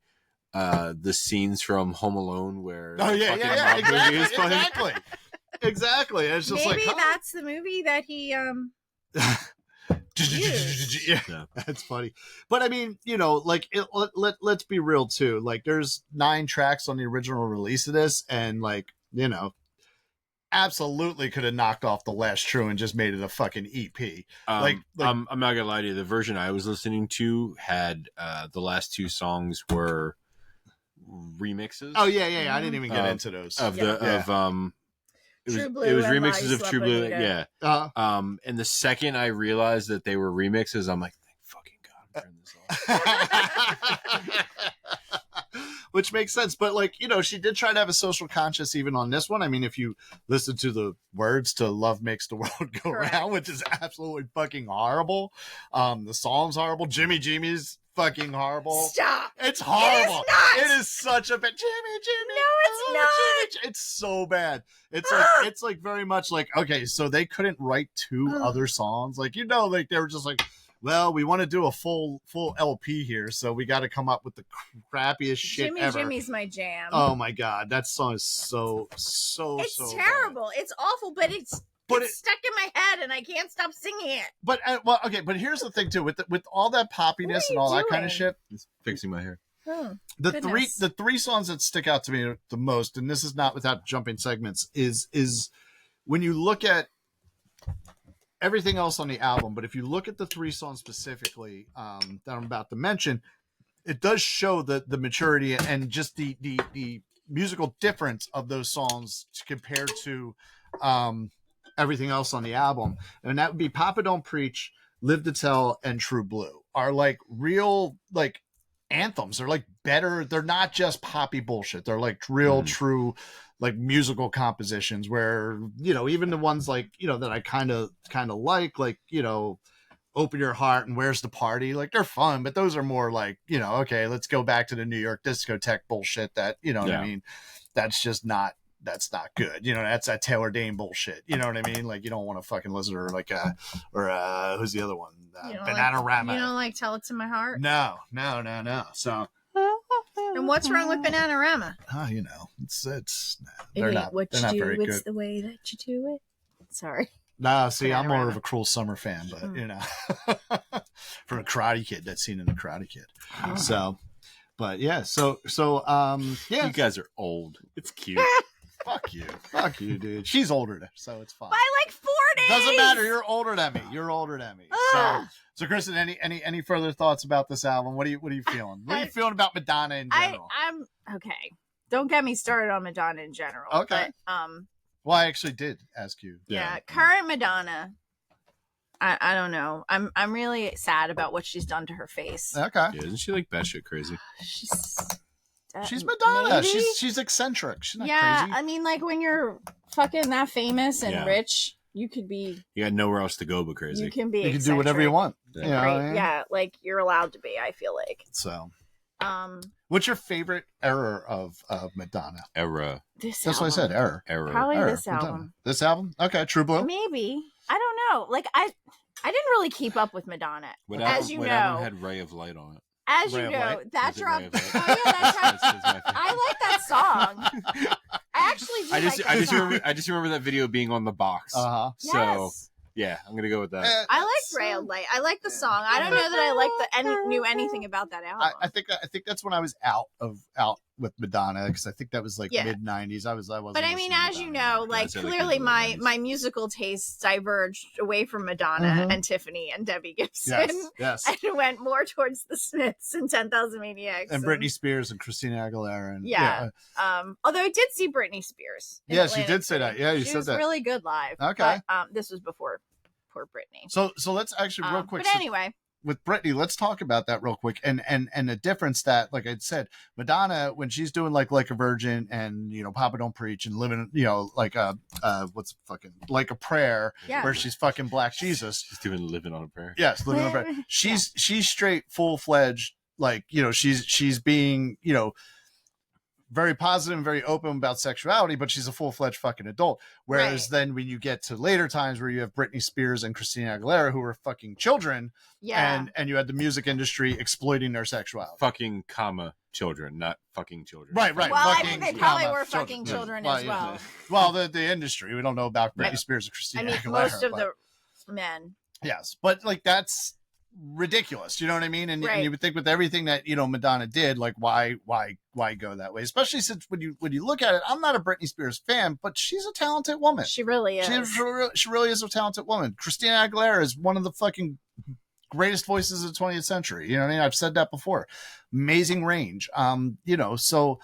Speaker 2: the scenes from Home Alone where
Speaker 1: oh
Speaker 2: the
Speaker 1: yeah,
Speaker 2: fucking
Speaker 1: yeah,
Speaker 2: mob movie is playing.
Speaker 1: exactly. It's just
Speaker 3: Maybe
Speaker 1: like, huh?
Speaker 3: that's the movie that he
Speaker 1: yeah, that's funny. But I mean, you know, like let's be real too. Like, there's 9 tracks on the original release of this, and like, you know, absolutely could have knocked off The Last True and just made it a fucking EP. Like
Speaker 2: I'm not gonna lie to you. The version I was listening to had the last 2 songs were remixes.
Speaker 1: Oh yeah. I didn't even get into those.
Speaker 2: of
Speaker 3: Yeah.
Speaker 2: the of it was,
Speaker 3: True Blue
Speaker 2: it was
Speaker 3: and
Speaker 2: remixes
Speaker 3: Why
Speaker 2: of
Speaker 3: You
Speaker 2: True
Speaker 3: Slept
Speaker 2: Blue.
Speaker 3: With
Speaker 2: Yeah.
Speaker 1: Uh-huh.
Speaker 2: And the second I realized that they were remixes, I'm like, thank fucking God, I'm turning this off.
Speaker 1: Which makes sense. But like, you know, she did try to have a social conscience even on this one. I mean, if you listen to the words to Love Makes the World Go
Speaker 3: Correct.
Speaker 1: Round, which is absolutely fucking horrible. The song's horrible. Jimmy's fucking horrible.
Speaker 3: Stop.
Speaker 1: It's horrible.
Speaker 3: It is not.
Speaker 1: It is such a bad Jimmy.
Speaker 3: No, it's not.
Speaker 1: Jimmy. It's so bad. It's like very much like, okay, so they couldn't write 2 other songs. Like, you know, like they were just like, well, we want to do a full LP here, so we got to come up with the crappiest shit ever.
Speaker 3: Jimmy's my jam.
Speaker 1: Oh my God, that song is so
Speaker 3: it's
Speaker 1: so
Speaker 3: terrible.
Speaker 1: bad.
Speaker 3: It's awful, but it's stuck in my head and I can't stop singing it.
Speaker 1: But well, okay, but here's the thing too, with all that poppiness and all that kind of shit.
Speaker 2: It's fixing my hair.
Speaker 3: Oh,
Speaker 1: The
Speaker 3: goodness.
Speaker 1: three songs that stick out to me the most, and this is not without jumping segments, is when you look at everything else on the album, but if you look at the 3 songs specifically that I'm about to mention, it does show the maturity and just the musical difference of those songs compared to everything else on the album. And that would be Papa Don't Preach, Live to Tell, and True Blue are like real like anthems. They're like better. They're not just poppy bullshit. They're like real, true, like musical compositions where, you know, even the ones like, you know, that I kind of like, you know, Open Your Heart and Where's the Party, like they're fun, but those are more like, you know, okay, let's go back to the New York discotheque bullshit that, you know what I mean? That's not good. You know, that's that Taylor Dane bullshit. You know what I mean? Like, you don't want to fucking listen to her like who's the other one? Bananarama.
Speaker 3: You don't like Tell It to My Heart?
Speaker 1: No. So
Speaker 3: And what's wrong with Bananarama?
Speaker 1: you know, it's
Speaker 3: It
Speaker 1: they're
Speaker 3: ain't
Speaker 1: not
Speaker 3: what
Speaker 1: they're
Speaker 3: you
Speaker 1: not
Speaker 3: do,
Speaker 1: very
Speaker 3: it's
Speaker 1: good.
Speaker 3: the way that you do it. Sorry.
Speaker 1: No, see, I'm more
Speaker 3: Bananarama.
Speaker 1: of a Cruel Summer fan, but you know, for a Karate Kid, that scene in the Karate Kid. So, but yeah, so yeah,
Speaker 2: You guys are old. It's cute.
Speaker 1: fuck you, dude. She's older, so it's fine.
Speaker 3: By like 4 days.
Speaker 1: Doesn't matter. You're older than me.
Speaker 3: Ugh.
Speaker 1: So Kristen, any further thoughts about this album? What are you feeling? What are you feeling about Madonna in general?
Speaker 3: I'm okay. Don't get me started on Madonna in general.
Speaker 1: Okay.
Speaker 3: But,
Speaker 1: Well, I actually did ask you.
Speaker 3: yeah, current Madonna. I don't know. I'm really sad about what she's done to her face.
Speaker 1: Okay.
Speaker 2: Yeah, isn't she like batshit crazy?
Speaker 1: She's Madonna.
Speaker 3: Maybe?
Speaker 1: She's eccentric. She's not
Speaker 3: Yeah,
Speaker 1: crazy.
Speaker 3: I mean, like when you're fucking that famous and
Speaker 2: Yeah.
Speaker 3: rich, you could be.
Speaker 2: You got nowhere else to go but crazy.
Speaker 3: You can be.
Speaker 1: You can do whatever you want.
Speaker 2: Yeah.
Speaker 1: You know what I
Speaker 3: Right?
Speaker 1: mean?
Speaker 3: Yeah, like you're allowed to be. I feel like.
Speaker 1: So,
Speaker 3: Um,
Speaker 1: what's your favorite era of Madonna?
Speaker 2: Era.
Speaker 3: this.
Speaker 1: That's what I said.
Speaker 3: album.
Speaker 1: Era.
Speaker 3: Probably
Speaker 1: Era.
Speaker 3: this
Speaker 1: Madonna.
Speaker 3: album.
Speaker 1: This album? Okay. True Blue.
Speaker 3: Maybe. I don't know. Like I didn't really keep up with Madonna,
Speaker 2: What
Speaker 3: as
Speaker 2: album,
Speaker 3: you
Speaker 2: what
Speaker 3: know.
Speaker 2: album had Ray of Light on it?
Speaker 3: As
Speaker 1: Ray
Speaker 3: you
Speaker 1: of
Speaker 3: know,
Speaker 1: Light?
Speaker 3: that
Speaker 2: Was it
Speaker 3: dropped.
Speaker 2: Ray of Light?
Speaker 3: Oh yeah, that dropped.
Speaker 2: That's my favorite.
Speaker 3: I like that song. I actually do
Speaker 2: I just
Speaker 3: like that song.
Speaker 2: remember that video being on the box.
Speaker 1: Uh-huh.
Speaker 2: So
Speaker 3: Yes.
Speaker 2: yeah, I'm gonna go with that.
Speaker 3: I liked Ray of Light. I like the song. I don't know that I knew anything about that album.
Speaker 1: I think that's when I was out with Madonna, because I think that was like mid '90s. I wasn't.
Speaker 3: But I mean, as you know, like clearly my musical tastes diverged away from Madonna and Tiffany and Debbie Gibson,
Speaker 1: yes,
Speaker 3: and went more towards the Smiths and 10,000 Maniacs
Speaker 1: and Britney Spears and Christina Aguilera. And,
Speaker 3: although I did see Britney Spears.
Speaker 1: Yes, you did say that. Yeah, you
Speaker 3: she
Speaker 1: said
Speaker 3: was
Speaker 1: that.
Speaker 3: Really good live.
Speaker 1: Okay,
Speaker 3: but, this was before poor Britney.
Speaker 1: So let's actually real quick.
Speaker 3: But anyway.
Speaker 1: With Britney, let's talk about that real quick, and the difference that, like I said, Madonna, when she's doing like a Virgin and Papa Don't Preach and living like a like a prayer where she's fucking Black Jesus.
Speaker 2: She's doing living on a prayer.
Speaker 1: Yes, living on a prayer. She's straight full fledged, like she's being very positive and very open about sexuality, but she's a full-fledged fucking adult. Whereas then when you get to later times where you have Britney Spears and Christina Aguilera who are fucking children, and you had the music industry exploiting their sexuality.
Speaker 2: Fucking children, not fucking children.
Speaker 1: Right.
Speaker 3: Well,
Speaker 1: fucking,
Speaker 3: I mean, they probably were fucking children as well.
Speaker 1: Well, the industry. We don't know about Britney Spears and Christina Aguilera.
Speaker 3: Most of the men.
Speaker 1: Yes, but like that's ridiculous, you know what I mean? And you would think with everything that Madonna did, like why go that way, especially since when you look at it, I'm not a Britney Spears fan, but she's a talented woman.
Speaker 3: She really is.
Speaker 1: She really is a talented woman. Christina Aguilera is one of the fucking greatest voices of the 20th century, you know what I mean? I've said that before. Amazing range. So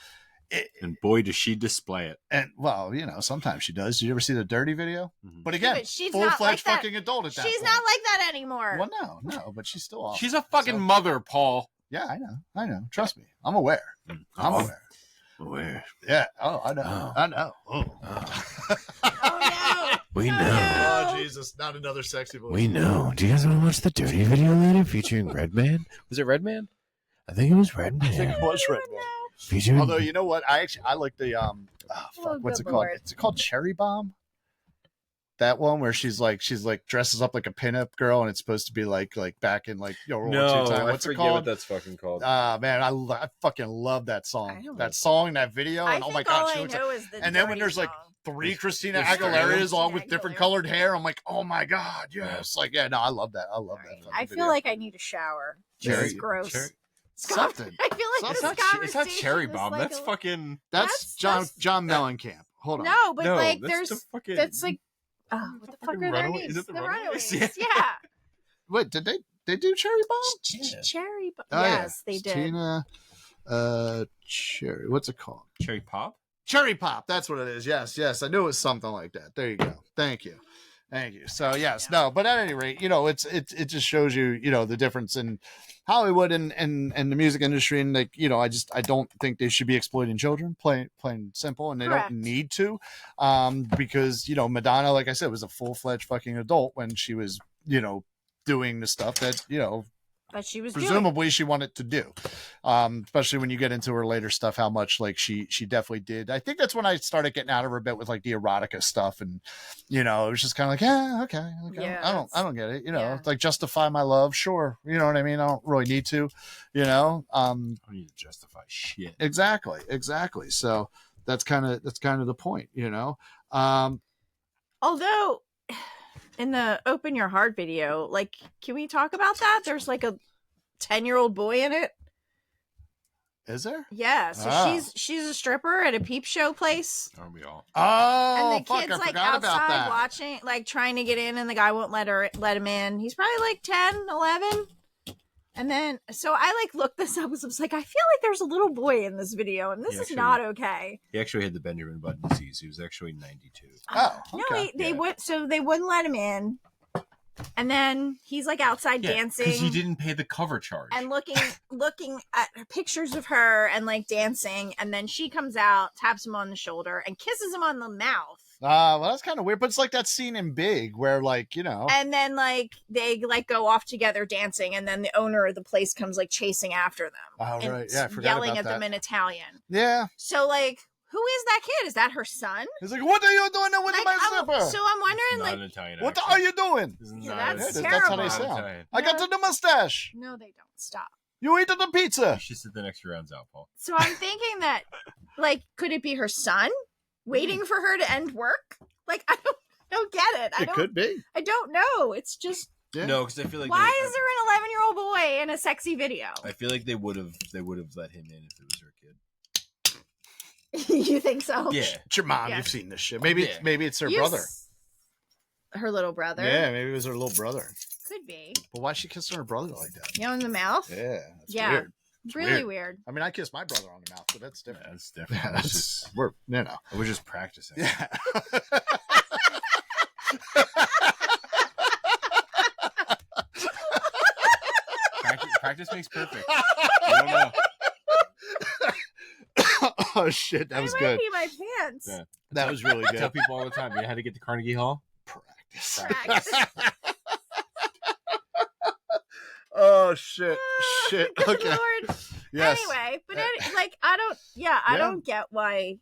Speaker 2: and boy does she display it.
Speaker 1: And well, sometimes she does. Did you ever see the Dirty video? Mm-hmm. But again,
Speaker 3: she's
Speaker 1: full-fledged
Speaker 3: like
Speaker 1: fucking adult at that
Speaker 3: She's
Speaker 1: point.
Speaker 3: not like that anymore.
Speaker 1: Well, no, but she's still awesome.
Speaker 2: She's a fucking mother, Paul.
Speaker 1: Yeah, I know. Trust me. I'm aware. Aware. Yeah. Oh, I know. I know. Oh.
Speaker 3: No.
Speaker 4: We know.
Speaker 1: Oh, Jesus. Not another sexy voice.
Speaker 4: We know. Do you guys want to watch the Dirty video later featuring Redman?
Speaker 2: Was it Redman?
Speaker 4: I think it was Redman.
Speaker 1: I think it was Redman.
Speaker 4: Featuring...
Speaker 1: Although, you know what? I like the what's it called? It's called Cherry Bomb. That one where she's like dresses up like a pinup girl, and it's supposed to be like back in like World War II time. What's it called?
Speaker 2: What that's fucking called.
Speaker 1: Man, I fucking love that song. That video, and oh my god, she looks and then when there's like 3 Christina Aguileras all with different colored hair, I'm like, oh my god, yes, like no, I love that. I love that.
Speaker 3: I feel like I need a shower. This is gross.
Speaker 1: Something.
Speaker 3: I feel like this conversation.
Speaker 2: It's not Cherry Bomb.
Speaker 3: Like
Speaker 2: that's fucking.
Speaker 1: That's John Mellencamp. Hold on.
Speaker 3: No, but like
Speaker 2: that's
Speaker 3: that's like. Oh, what the fuck are their names?
Speaker 2: Is it the
Speaker 3: Runaways? Yeah.
Speaker 1: Wait, did they do Cherry Bomb?
Speaker 3: Cherry Bomb.
Speaker 1: Oh,
Speaker 3: yes, they did.
Speaker 1: Tina, Cherry. What's it called?
Speaker 2: Cherry Pop.
Speaker 1: Cherry Pop. That's what it is. Yes. I knew it was something like that. There you go. Thank you. So yes, no, but at any rate, it just shows you, the difference in Hollywood and the music industry, and like, I don't think they should be exploiting children, plain simple, and they don't need to, because Madonna, like I said, was a full-fledged fucking adult when she was, doing the stuff that
Speaker 3: but she was
Speaker 1: presumably she wanted to do, especially when you get into her later stuff, how much like she definitely did. I think that's when I started getting out of her a bit with like the erotica stuff, and it was just kind of like, okay. I don't get it, It's like Justify My Love, sure, you know what I mean? I don't really need to, I
Speaker 2: don't need to justify shit.
Speaker 1: Exactly. So that's kind of the point,
Speaker 3: although in the Open Your Heart video, like, can we talk about that? There's like a 10-year-old boy in it.
Speaker 1: Is there?
Speaker 3: Yeah. So she's a stripper at a peep show place.
Speaker 2: Aren't we all?
Speaker 1: Oh,
Speaker 3: and the kid's like outside watching, like trying to get in, and the guy won't let him in. He's probably like 10, 11. And then, so I like looked this up. I was like, I feel like there's a little boy in this video, and this is not okay.
Speaker 2: He actually had the Benjamin Button disease. He was actually 92.
Speaker 1: Oh, okay.
Speaker 3: No, they wouldn't let him in. And then he's like outside dancing
Speaker 2: because he didn't pay the cover charge
Speaker 3: and looking at pictures of her and like dancing. And then she comes out, taps him on the shoulder, and kisses him on the mouth.
Speaker 1: Well, that's kind of weird, but it's like that scene in Big where like,
Speaker 3: and then like they like go off together dancing, and then the owner of the place comes like chasing after them.
Speaker 1: Oh, right. Yeah, I forgot
Speaker 3: yelling
Speaker 1: about
Speaker 3: at them in Italian.
Speaker 1: Yeah.
Speaker 3: So like, who is that kid? Is that her son?
Speaker 1: He's like, what are you doing with my slipper?
Speaker 3: So I'm wondering,
Speaker 2: not
Speaker 3: like,
Speaker 2: an Italian
Speaker 1: what are you doing?
Speaker 3: That's
Speaker 1: That's
Speaker 3: terrible.
Speaker 1: how they sound. I got the mustache.
Speaker 3: No, they don't. Stop.
Speaker 1: You eat the pizza.
Speaker 2: You should sit the next rounds out, Paul.
Speaker 3: So I'm thinking that, like, could it be her son waiting for her to end work? Like, I don't get it.
Speaker 1: It could be.
Speaker 3: I don't know. It's just.
Speaker 2: Yeah. No, because I feel like
Speaker 3: why is there an 11-year-old boy in a sexy video?
Speaker 2: I feel like they would have let him in if it was her kid.
Speaker 3: You think so?
Speaker 2: Yeah.
Speaker 1: It's your mom.
Speaker 3: Yeah.
Speaker 1: You've seen this shit. Maybe
Speaker 2: Yeah.
Speaker 1: maybe it's her
Speaker 3: You
Speaker 1: brother.
Speaker 3: Her little brother.
Speaker 1: Yeah, maybe it was her little brother.
Speaker 3: Could be.
Speaker 1: But why's she kissing her brother like that?
Speaker 3: You know, in the mouth.
Speaker 1: Yeah, that's
Speaker 3: Yeah.
Speaker 1: weird. It's
Speaker 3: Really
Speaker 1: weird.
Speaker 3: weird.
Speaker 1: I mean, I kiss my brother on the mouth, but that's different.
Speaker 2: That's different.
Speaker 1: Yeah, that's we're
Speaker 2: I was just practicing.
Speaker 1: Yeah.
Speaker 2: Practice makes perfect. You don't know.
Speaker 1: Oh shit, that was
Speaker 3: might
Speaker 1: good.
Speaker 3: Be my pants.
Speaker 2: Yeah.
Speaker 1: That was really
Speaker 2: I tell
Speaker 1: good.
Speaker 2: people all the time, you had to get to Carnegie Hall.
Speaker 1: Practice.
Speaker 3: Practice.
Speaker 1: Oh shit, shit.
Speaker 3: Good
Speaker 1: Okay.
Speaker 3: Lord.
Speaker 1: Yes.
Speaker 3: Anyway, but I don't get why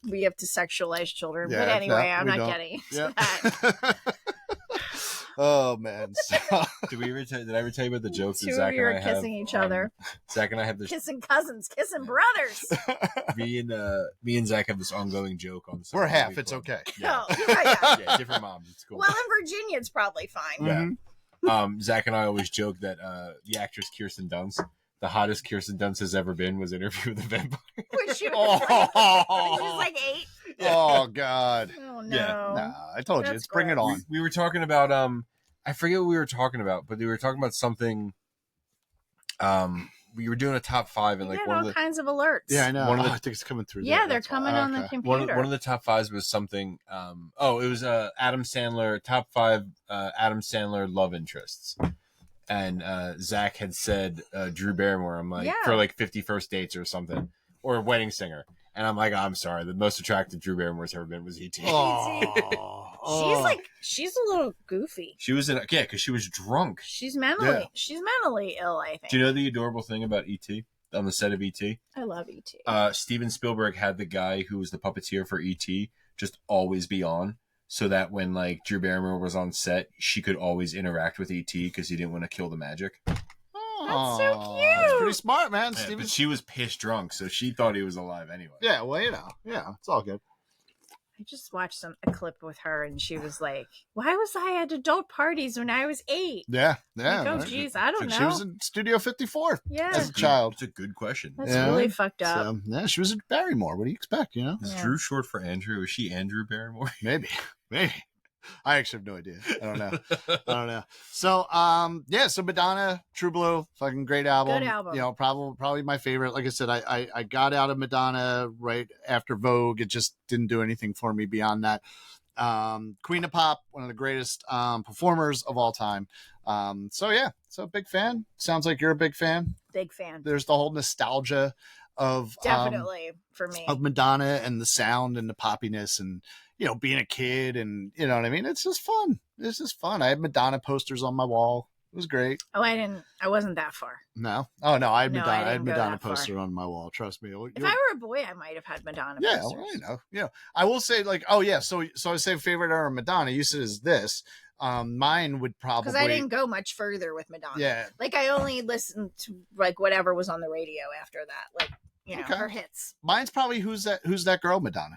Speaker 3: we have to sexualize children.
Speaker 1: Yeah,
Speaker 3: but anyway,
Speaker 1: no,
Speaker 3: I'm
Speaker 1: we
Speaker 3: not
Speaker 1: don't.
Speaker 3: getting into
Speaker 1: Yeah.
Speaker 3: that.
Speaker 1: Oh man. So,
Speaker 2: Did I ever tell you about the joke that
Speaker 3: Two
Speaker 2: Zach
Speaker 3: of you are
Speaker 2: and I have?
Speaker 3: kissing each other,
Speaker 2: Zach and I have this.
Speaker 3: kissing cousins, kissing brothers.
Speaker 2: Me and Zach have this ongoing joke on.
Speaker 1: we're
Speaker 2: Sunday
Speaker 1: half.
Speaker 2: Week
Speaker 1: It's
Speaker 2: Club.
Speaker 1: okay.
Speaker 3: No, yeah.
Speaker 2: Yeah, different moms. It's cool.
Speaker 3: Well, in Virginia, it's probably fine.
Speaker 2: Yeah. Zach and I always joke that the actress Kirsten Dunst, the hottest Kirsten Dunst has ever been, was Interview with a Vampire.
Speaker 3: When she was like 8.
Speaker 1: Oh god.
Speaker 3: Oh no.
Speaker 2: Yeah.
Speaker 1: Nah, I told you.
Speaker 3: That's
Speaker 1: It's bring it
Speaker 3: gross.
Speaker 1: on.
Speaker 2: We were talking about I forget what we were talking about, but we were talking about something. We were doing a top 5 and
Speaker 3: You
Speaker 2: like
Speaker 3: get
Speaker 2: one
Speaker 3: all
Speaker 2: of the
Speaker 3: kinds of alerts.
Speaker 1: Yeah, I know.
Speaker 2: One of the-
Speaker 1: I think it's coming through.
Speaker 3: Yeah,
Speaker 1: there.
Speaker 3: they're
Speaker 1: That's why.
Speaker 3: coming on the
Speaker 1: Okay.
Speaker 3: computer.
Speaker 2: one of the top 5s was something. It was Adam Sandler top 5 Adam Sandler love interests, and Zach had said Drew Barrymore. I'm like
Speaker 3: Yeah.
Speaker 2: for like 51st dates or something, or wedding singer, and I'm like, I'm sorry, the most attractive Drew Barrymore's ever been was E.T.
Speaker 1: Oh,
Speaker 3: She's a little goofy.
Speaker 2: She was because she was drunk.
Speaker 3: She's mentally ill, I think.
Speaker 2: Do you know the adorable thing about E.T. on the set of E.T.?
Speaker 3: I love E.T.
Speaker 2: Steven Spielberg had the guy who was the puppeteer for E.T. just always be on, so that when like Drew Barrymore was on set, she could always interact with E.T. because he didn't want to kill the magic.
Speaker 3: That's so cute.
Speaker 1: That's pretty smart, man.
Speaker 2: Yeah,
Speaker 1: Steven.
Speaker 2: but she was pissed drunk, so she thought he was alive anyway.
Speaker 1: Yeah, well, yeah, it's all good.
Speaker 3: I just watched a clip with her, and she was like, "Why was I at adult parties when I was 8?"
Speaker 1: Yeah.
Speaker 3: Like, oh,
Speaker 1: right.
Speaker 3: geez, I don't know.
Speaker 1: She was in Studio 54
Speaker 3: Yeah,
Speaker 1: as a child.
Speaker 2: It's a good question.
Speaker 3: that's
Speaker 1: Yeah.
Speaker 3: really fucked up.
Speaker 1: So, yeah, she was at Barrymore. What do you expect? You know,
Speaker 2: Is
Speaker 3: Yeah.
Speaker 2: Drew short for Andrew? Is she Andrew Barrymore?
Speaker 1: maybe. I actually have no idea. I don't know. So, so Madonna, True Blue, fucking great album.
Speaker 3: Good album.
Speaker 1: You know, probably my favorite. Like I said, I got out of Madonna right after Vogue. It just didn't do anything for me beyond that. Queen of Pop, one of the greatest performers of all time. So big fan. Sounds like you're a big fan.
Speaker 3: Big fan.
Speaker 1: There's the whole nostalgia of
Speaker 3: Definitely for me.
Speaker 1: of Madonna and the sound and the poppiness and, you know, being a kid and, you know what I mean? It's just fun. It's just fun. I had Madonna posters on my wall. It was great.
Speaker 3: Oh, I wasn't that far.
Speaker 1: No. Oh, no. I had
Speaker 3: No, I
Speaker 1: Madonna. I had
Speaker 3: didn't go
Speaker 1: Madonna
Speaker 3: that far.
Speaker 1: poster on my wall. Trust me.
Speaker 3: If I were a boy, I might have had Madonna
Speaker 1: Yeah,
Speaker 3: posters.
Speaker 1: well, you know. Yeah. I will say, like, oh, yeah. So I say favorite era of Madonna. You said is this. Mine would probably.
Speaker 3: Because I didn't go much further with Madonna.
Speaker 1: Yeah.
Speaker 3: Like, I only listened to, like, whatever was on the radio after that. Like, you know,
Speaker 1: Okay.
Speaker 3: her hits.
Speaker 1: Mine's probably Who's That Girl, Madonna.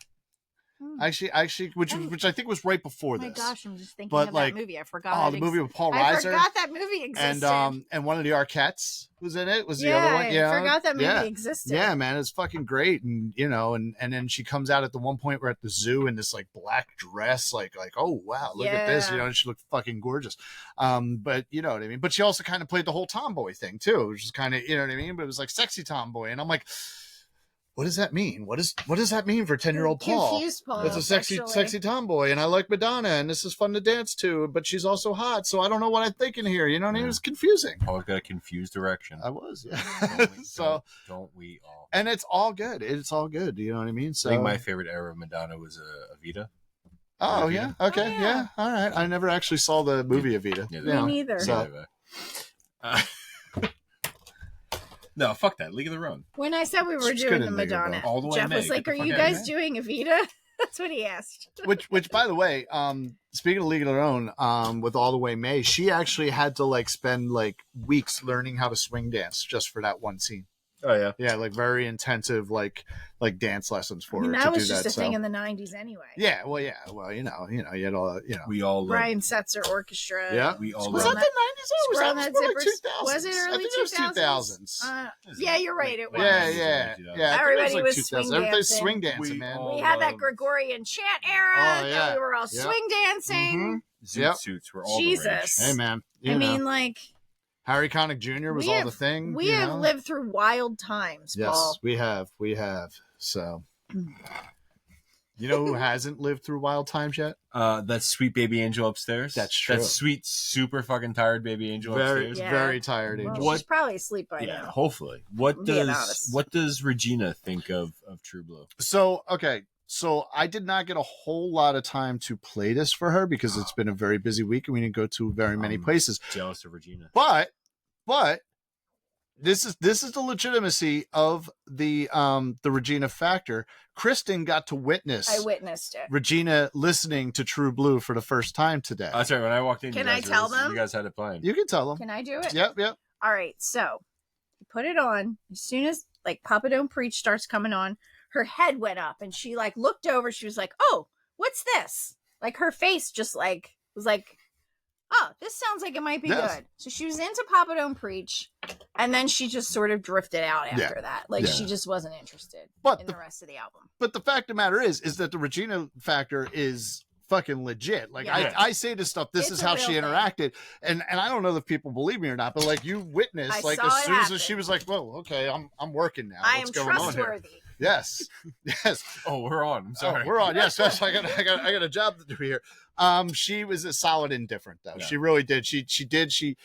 Speaker 1: Actually, which I think was right before
Speaker 3: Oh my
Speaker 1: this.
Speaker 3: gosh, I'm just thinking
Speaker 1: But,
Speaker 3: of
Speaker 1: like,
Speaker 3: that movie. I forgot.
Speaker 1: Oh,
Speaker 3: it
Speaker 1: the movie with Paul
Speaker 3: I
Speaker 1: Reiser.
Speaker 3: forgot that movie existed.
Speaker 1: And one of the Arquettes was in it. Was the
Speaker 3: yeah,
Speaker 1: other one? Yeah,
Speaker 3: I forgot that movie
Speaker 1: yeah.
Speaker 3: existed.
Speaker 1: Yeah, man, it's fucking great. And you know, and then she comes out at the one point we're at the zoo in this like black dress, like oh wow, look at this, you know, and she looked fucking gorgeous. But you know what I mean? But she also kind of played the whole tomboy thing too, which is kind of, you know what I mean? But it was like sexy tomboy, and I'm like, what does that mean? What does that mean for 10-year-old Paul?
Speaker 3: Confused Paul.
Speaker 1: It's a sexy
Speaker 3: actually.
Speaker 1: tomboy, and I like Madonna, and this is fun to dance to, but she's also hot, so I don't know what I'm thinking here. You know what I mean? It was confusing.
Speaker 2: Paul's got a confused direction.
Speaker 1: I was, yeah.
Speaker 2: Don't we,
Speaker 1: So,
Speaker 2: don't we all?
Speaker 1: and it's all good. It's all good. You know what I mean? So,
Speaker 2: I think my favorite era of Madonna was Evita.
Speaker 1: oh
Speaker 2: Evita.
Speaker 1: yeah, okay,
Speaker 3: Oh, yeah.
Speaker 1: yeah, all right. I never actually saw the movie Evita.
Speaker 2: Yeah,
Speaker 1: You
Speaker 3: Me
Speaker 1: know,
Speaker 3: neither.
Speaker 1: So,
Speaker 2: No, fuck that. League of Their Own.
Speaker 3: When I said we were
Speaker 1: She's
Speaker 3: doing
Speaker 1: good
Speaker 3: the
Speaker 1: in League of Their
Speaker 3: Madonna,
Speaker 2: Own. All the way
Speaker 3: Jeff
Speaker 2: May.
Speaker 3: was
Speaker 2: Get
Speaker 3: like,
Speaker 2: the
Speaker 3: "Are
Speaker 2: fuck
Speaker 3: you
Speaker 2: out of
Speaker 3: guys doing Evita?" That's what he asked.
Speaker 1: which by the way, speaking of League of Their Own, with All the Way May, she actually had to like spend like weeks learning how to swing dance just for that one scene.
Speaker 2: Oh yeah.
Speaker 1: Yeah, like very intensive, like dance lessons for
Speaker 3: I mean,
Speaker 1: her
Speaker 3: that
Speaker 1: to
Speaker 3: was
Speaker 1: do
Speaker 3: just
Speaker 1: that.
Speaker 3: a thing in the 90s anyway.
Speaker 1: Yeah, well, you had all,
Speaker 2: We all love
Speaker 3: Ryan Setzer Orchestra.
Speaker 1: Yeah.
Speaker 2: We all
Speaker 1: Was
Speaker 2: love
Speaker 1: that the 90s? Or was
Speaker 3: Squirrel
Speaker 1: that
Speaker 3: Nut
Speaker 1: more like
Speaker 3: Zippers.
Speaker 1: 2000s?
Speaker 3: Was it
Speaker 1: I
Speaker 3: early
Speaker 1: think it was
Speaker 3: 2000s?
Speaker 1: 2000s.
Speaker 3: Yeah, you're right. It was.
Speaker 1: Yeah,
Speaker 2: Late
Speaker 1: yeah,
Speaker 2: 2000s.
Speaker 1: yeah. I think
Speaker 3: Everybody
Speaker 1: it
Speaker 3: was
Speaker 1: like
Speaker 3: swing
Speaker 1: 2000s. Everybody's
Speaker 3: dancing.
Speaker 1: swing dancing,
Speaker 2: We
Speaker 1: man.
Speaker 2: all
Speaker 3: We had that
Speaker 2: love-
Speaker 3: Gregorian chant era.
Speaker 1: Oh, yeah.
Speaker 3: That we were all
Speaker 1: Yep.
Speaker 3: swing dancing.
Speaker 2: Zoot
Speaker 1: Yep.
Speaker 2: suits were all
Speaker 3: Jesus.
Speaker 2: the
Speaker 1: Hey,
Speaker 2: rage.
Speaker 1: man.
Speaker 3: I mean, like,
Speaker 1: Harry Connick Jr. was
Speaker 3: we
Speaker 1: all
Speaker 3: have-
Speaker 1: the thing.
Speaker 3: we have lived through wild times,
Speaker 1: Yes,
Speaker 3: Paul.
Speaker 1: we have. So, you know who hasn't lived through wild times yet?
Speaker 2: That sweet baby angel upstairs.
Speaker 1: That's true.
Speaker 2: That sweet, super fucking tired baby angel
Speaker 1: Very,
Speaker 2: upstairs.
Speaker 3: Yeah.
Speaker 1: very tired.
Speaker 3: Well,
Speaker 1: Angel.
Speaker 2: What-
Speaker 3: she's probably asleep by
Speaker 2: Yeah,
Speaker 3: now.
Speaker 2: hopefully. What
Speaker 3: Being
Speaker 2: does
Speaker 3: honest.
Speaker 2: what does Regina think of True Blue?
Speaker 1: So, okay. So I did not get a whole lot of time to play this for her because it's been a very busy week and we didn't go to very many places.
Speaker 2: Jealous of Regina.
Speaker 1: But this is the legitimacy of the Regina factor. Kristen got to witness
Speaker 3: I witnessed it.
Speaker 1: Regina listening to True Blue for the first time today.
Speaker 2: That's right. When I walked in,
Speaker 3: Can
Speaker 2: you
Speaker 3: I
Speaker 2: guys
Speaker 3: tell
Speaker 2: were listening.
Speaker 3: them?
Speaker 2: You guys had it playing.
Speaker 1: You can tell them.
Speaker 3: Can I do it?
Speaker 1: Yep.
Speaker 3: All right. So you put it on. As soon as like Papa Don't Preach starts coming on, her head went up and she like looked over. She was like, "Oh, what's this?" Like her face just like was like, "Oh, this sounds like it might be
Speaker 1: Yes.
Speaker 3: good." So she was into Papa Don't Preach, and then she just sort of drifted out after that. Like
Speaker 1: Yeah.
Speaker 3: she just wasn't interested
Speaker 1: But
Speaker 3: in
Speaker 1: the-
Speaker 3: the rest of the album.
Speaker 1: But the fact of the matter is that the Regina factor is fucking legit. Like
Speaker 3: Yeah.
Speaker 1: I say this stuff. This
Speaker 3: It's
Speaker 1: is
Speaker 3: a
Speaker 1: how
Speaker 3: real
Speaker 1: she
Speaker 3: thing.
Speaker 1: interacted, and I don't know if people believe me or not, but like you witnessed,
Speaker 3: I
Speaker 1: like
Speaker 3: saw
Speaker 1: as
Speaker 3: it
Speaker 1: soon as
Speaker 3: happen.
Speaker 1: she was like, "Well, okay, I'm working now.
Speaker 3: I
Speaker 1: What's
Speaker 3: am
Speaker 1: going on here?"
Speaker 3: trustworthy.
Speaker 1: Yes, yes.
Speaker 2: Oh, we're on. I'm sorry.
Speaker 1: Oh, we're on. Yes, yes. I got a job to do here. She was a solid indifferent though.
Speaker 2: Yeah.
Speaker 1: She really did. She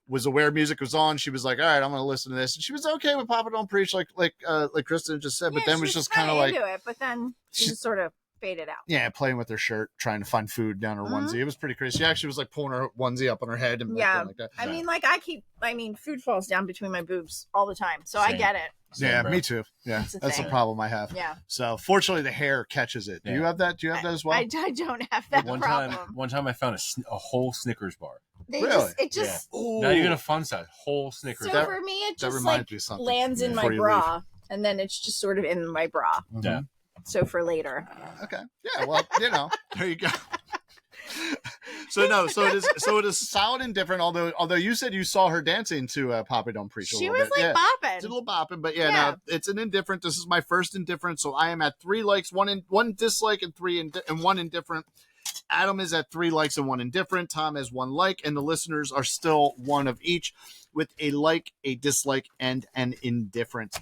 Speaker 1: was aware music was on. She was like, all right, I'm going to listen to this. And she was okay with Papa Don't Preach, like Kristen just said. But
Speaker 3: Yeah,
Speaker 1: then
Speaker 3: she
Speaker 1: was just kind of
Speaker 3: kinda
Speaker 1: like,
Speaker 3: into it, but then she
Speaker 1: She-
Speaker 3: just sort of faded out.
Speaker 1: yeah, playing with her shirt, trying to find food down her
Speaker 3: Mhm.
Speaker 1: onesie. It was pretty crazy. She actually was like pulling her onesie up on her head and like,
Speaker 3: Yeah.
Speaker 1: going like that.
Speaker 3: I mean, like food falls down between my boobs all the time, so I
Speaker 2: Same.
Speaker 3: get it.
Speaker 1: Yeah,
Speaker 2: bro.
Speaker 1: me too. Yeah,
Speaker 3: It's a
Speaker 1: that's the
Speaker 3: thing.
Speaker 1: problem I have.
Speaker 3: Yeah,
Speaker 1: So fortunately, the hair catches it. Do you
Speaker 2: Yeah.
Speaker 1: have that? Do you have that as well?
Speaker 3: I don't have that
Speaker 2: One
Speaker 3: problem.
Speaker 2: time I found a whole Snickers bar.
Speaker 1: Really?
Speaker 3: It just
Speaker 2: Not even a fun size, whole Snickers
Speaker 3: so
Speaker 2: bar.
Speaker 3: for me it
Speaker 1: that
Speaker 3: just
Speaker 1: reminds
Speaker 3: like
Speaker 1: me of something.
Speaker 3: lands in
Speaker 1: before
Speaker 3: my
Speaker 1: you
Speaker 3: bra, and then it's just sort of in my bra.
Speaker 2: Yeah.
Speaker 3: So for later,
Speaker 1: Okay. Yeah. Well, there you go. So it is solid and different. Although you said you saw her dancing to Papa Don't Preach. A
Speaker 3: she
Speaker 1: little
Speaker 3: was
Speaker 1: bit.
Speaker 3: like
Speaker 1: Yeah.
Speaker 3: bopping.
Speaker 1: It's a little bopping, but yeah,
Speaker 3: Yeah.
Speaker 1: no, it's an indifferent. This is my first indifferent, so I am at 3 likes, one dislike, and one indifferent. Adam is at 3 likes and 1 indifferent. Tom has 1 like, and the listeners are still 1 of each, with a like, a dislike, and an indifferent.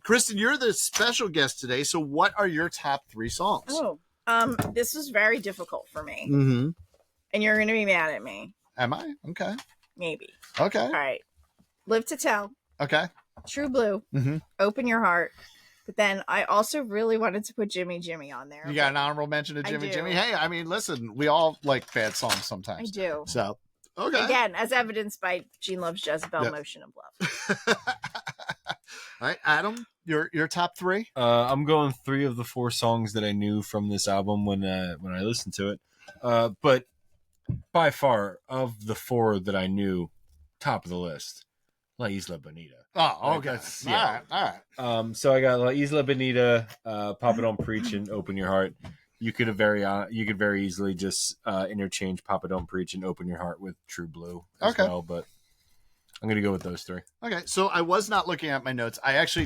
Speaker 1: Kristen, you're the special guest today. So, what are your top 3 songs?
Speaker 3: Oh, this was very difficult for me,
Speaker 1: Mm-hmm.
Speaker 3: and you're gonna be mad at me,
Speaker 1: Am I? Okay.
Speaker 3: maybe.
Speaker 1: Okay.
Speaker 3: All right, Live to Tell,
Speaker 1: Okay.
Speaker 3: True Blue,
Speaker 1: Mm-hmm.
Speaker 3: Open Your Heart. But then I also really wanted to put Jimmy Jimmy on there.
Speaker 1: You got an honorable mention of
Speaker 3: I
Speaker 1: Jimmy
Speaker 3: do.
Speaker 1: Jimmy. Hey, I mean, listen, we all like bad songs
Speaker 3: I
Speaker 1: sometimes.
Speaker 3: do.
Speaker 1: So, okay.
Speaker 3: Again, as evidenced by Gene Loves Jezebel,
Speaker 1: Yep.
Speaker 3: Motion of Love.
Speaker 1: All right, Adam, your top 3.
Speaker 2: I'm going 3 of the 4 songs that I knew from this album when I listened to it. But by far of the 4 that I knew, top of the list, La Isla Bonita.
Speaker 1: Oh,
Speaker 2: Like,
Speaker 1: okay.
Speaker 2: that's-
Speaker 1: All
Speaker 2: yeah.
Speaker 1: right.
Speaker 2: So I got La Isla Bonita, Papa Don't Preach, and Open Your Heart. You could very easily just interchange Papa Don't Preach and Open Your Heart with True Blue as
Speaker 1: Okay.
Speaker 2: well, but I'm gonna go with those 3.
Speaker 1: Okay, so I was not looking at my notes.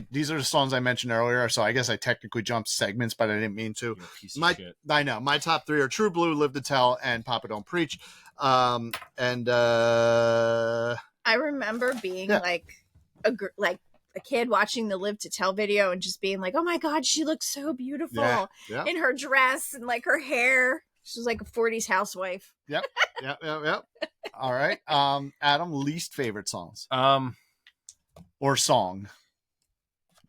Speaker 1: These are the songs I mentioned earlier, so I guess I technically jumped segments, but I didn't mean to.
Speaker 2: You piece of
Speaker 1: My,
Speaker 2: shit.
Speaker 1: I know my top 3 are True Blue, Live to Tell, and Papa Don't Preach.
Speaker 3: I remember being
Speaker 1: Yeah.
Speaker 3: like a kid watching the Live to Tell video and just being like, "Oh my god, she looks so beautiful
Speaker 1: Yeah.
Speaker 3: in her dress and like her hair." She was like a 40s housewife.
Speaker 1: Yep. All right. Adam, least favorite songs or song.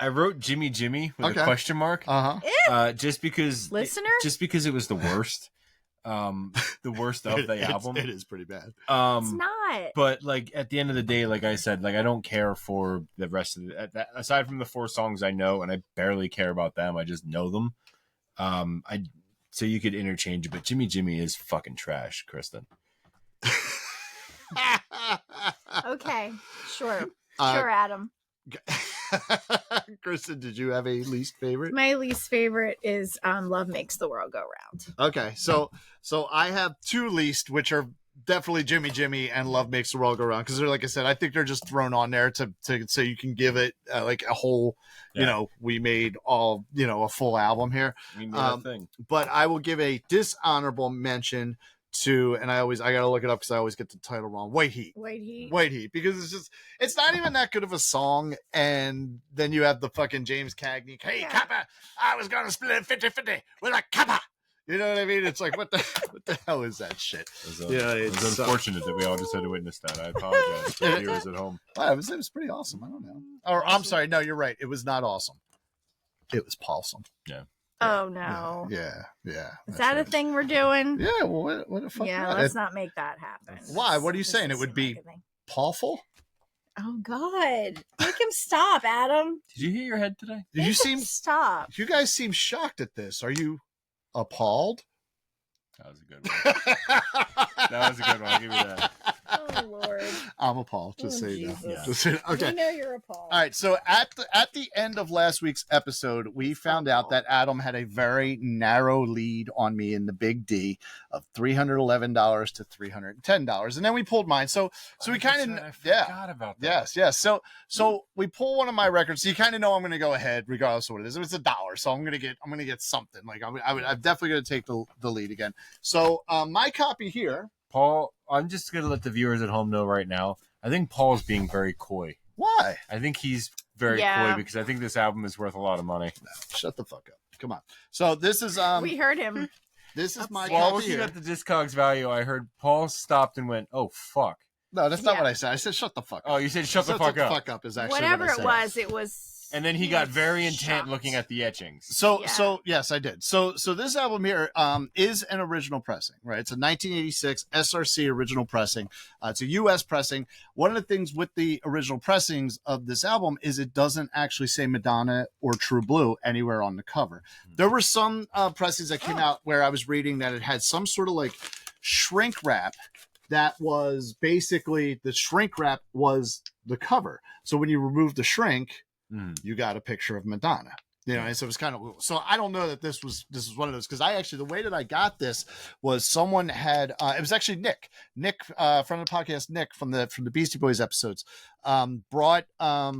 Speaker 2: I wrote Jimmy Jimmy with
Speaker 1: Okay.
Speaker 2: a question mark,
Speaker 1: Uh-huh.
Speaker 2: just because
Speaker 3: Listener?
Speaker 2: it was the worst, the worst of the album.
Speaker 1: It is pretty bad.
Speaker 3: It's not.
Speaker 2: But like at the end of the day, like I said, like I don't care for the rest of aside from the 4 songs I know, and I barely care about them. I just know them. So you could interchange it, but Jimmy Jimmy is fucking trash, Kristen.
Speaker 3: Okay, sure,
Speaker 1: Uh,
Speaker 3: sure, Adam.
Speaker 1: Kristen, did you have a least favorite?
Speaker 3: My least favorite is Love Makes the World Go Round.
Speaker 1: Okay, so I have two least, which are definitely Jimmy and Love Makes the World Go Round, because they're, like I said, I think they're just thrown on there to so you can give it like a whole, we made all, a full album here.
Speaker 2: We made a thing.
Speaker 1: But I will give a dishonorable mention to, and I gotta look it up because I always get the title wrong. White Heat, because it's not even that good of a song. And then you have the fucking James Cagney, hey Kappa, I was gonna split it 50-50 with a Kappa. You know what I mean? It's like, what the hell is that shit?
Speaker 2: It's unfortunate that we all just had to witness that. I apologize to the viewers at home.
Speaker 1: Well, it was pretty awesome. I don't know. Or I'm sorry, no, you're right. It was not awesome. It was Paulsome.
Speaker 2: Yeah.
Speaker 3: Oh no.
Speaker 1: Yeah.
Speaker 3: Is that a thing we're doing?
Speaker 1: Yeah. Well, what the fuck?
Speaker 3: Yeah, let's not make that happen.
Speaker 1: Why? What are you saying? It would be Paulful?
Speaker 3: Oh God! Make him stop, Adam.
Speaker 2: Did you hit your head today?
Speaker 3: Stop?
Speaker 1: You guys seem shocked at this. Are you appalled?
Speaker 2: That was a good one. I'll give you that.
Speaker 3: Oh Lord!
Speaker 1: I'm appalled. Just say that.
Speaker 3: Yeah.
Speaker 1: Okay.
Speaker 3: We know you're appalled.
Speaker 1: All right. So at the end of last week's episode, we found out that Adam had a very narrow lead on me in the big D of $311 to $310, and then we pulled mine. So we kind of
Speaker 2: forgot about that.
Speaker 1: Yes. So we pull one of my records. So you kind of know I'm going to go ahead regardless of what it is. If it's $1, so I'm going to get something. Like I'm definitely going to take the lead again. So my copy here.
Speaker 2: Paul, I'm just going to let the viewers at home know right now. I think Paul's being very coy.
Speaker 1: Why?
Speaker 2: I think he's very coy because I think this album is worth a lot of money.
Speaker 1: No, shut the fuck up. Come on. So this is
Speaker 3: we heard him.
Speaker 1: This is my
Speaker 2: While
Speaker 1: copy
Speaker 2: looking
Speaker 1: here.
Speaker 2: at the Discogs value, I heard Paul stopped and went, "Oh fuck."
Speaker 1: No, that's not what I said. I said shut the fuck up.
Speaker 2: Oh, you said shut the fuck up.
Speaker 1: Fuck up is actually
Speaker 3: whatever
Speaker 1: what I said.
Speaker 3: it was.
Speaker 2: And then he got very intent looking at the etchings.
Speaker 1: So yes, I did. So this album here is an original pressing, right? It's a 1986 SRC original pressing. It's a US pressing. One of the things with the original pressings of this album is it doesn't actually say Madonna or True Blue anywhere on the cover. There were some pressings that came out where I was reading that it had some sort of like shrink wrap that was basically the shrink wrap was the cover. So when you remove the shrink, you got a picture of Madonna, and so it was kind of, so I don't know that this was one of those, because I actually, the way that I got this was someone had, it was actually Nick from the podcast, Nick from the Beastie Boys episodes, brought, a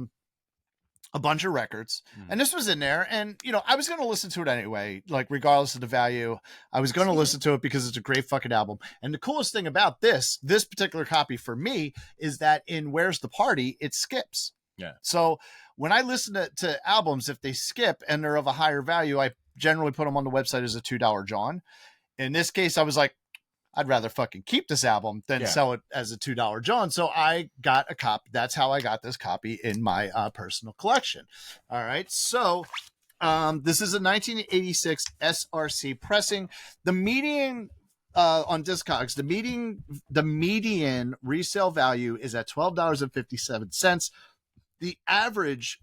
Speaker 1: bunch of records, and this was in there, and I was going to listen to it anyway, like regardless of the value. I was going to listen to it because it's a great fucking album. And the coolest thing about this particular copy for me is that in Where's the Party, it skips.
Speaker 2: Yeah.
Speaker 1: So when I listen to albums, if they skip and they're of a higher value, I generally put them on the website as a $2 John. In this case, I was like, I'd rather fucking keep this album than sell it as a $2 John. So I got a copy. That's how I got this copy in my personal collection. All right. So this is a 1986 SRC pressing. The median on Discogs, the median resale value is at $12.57. The average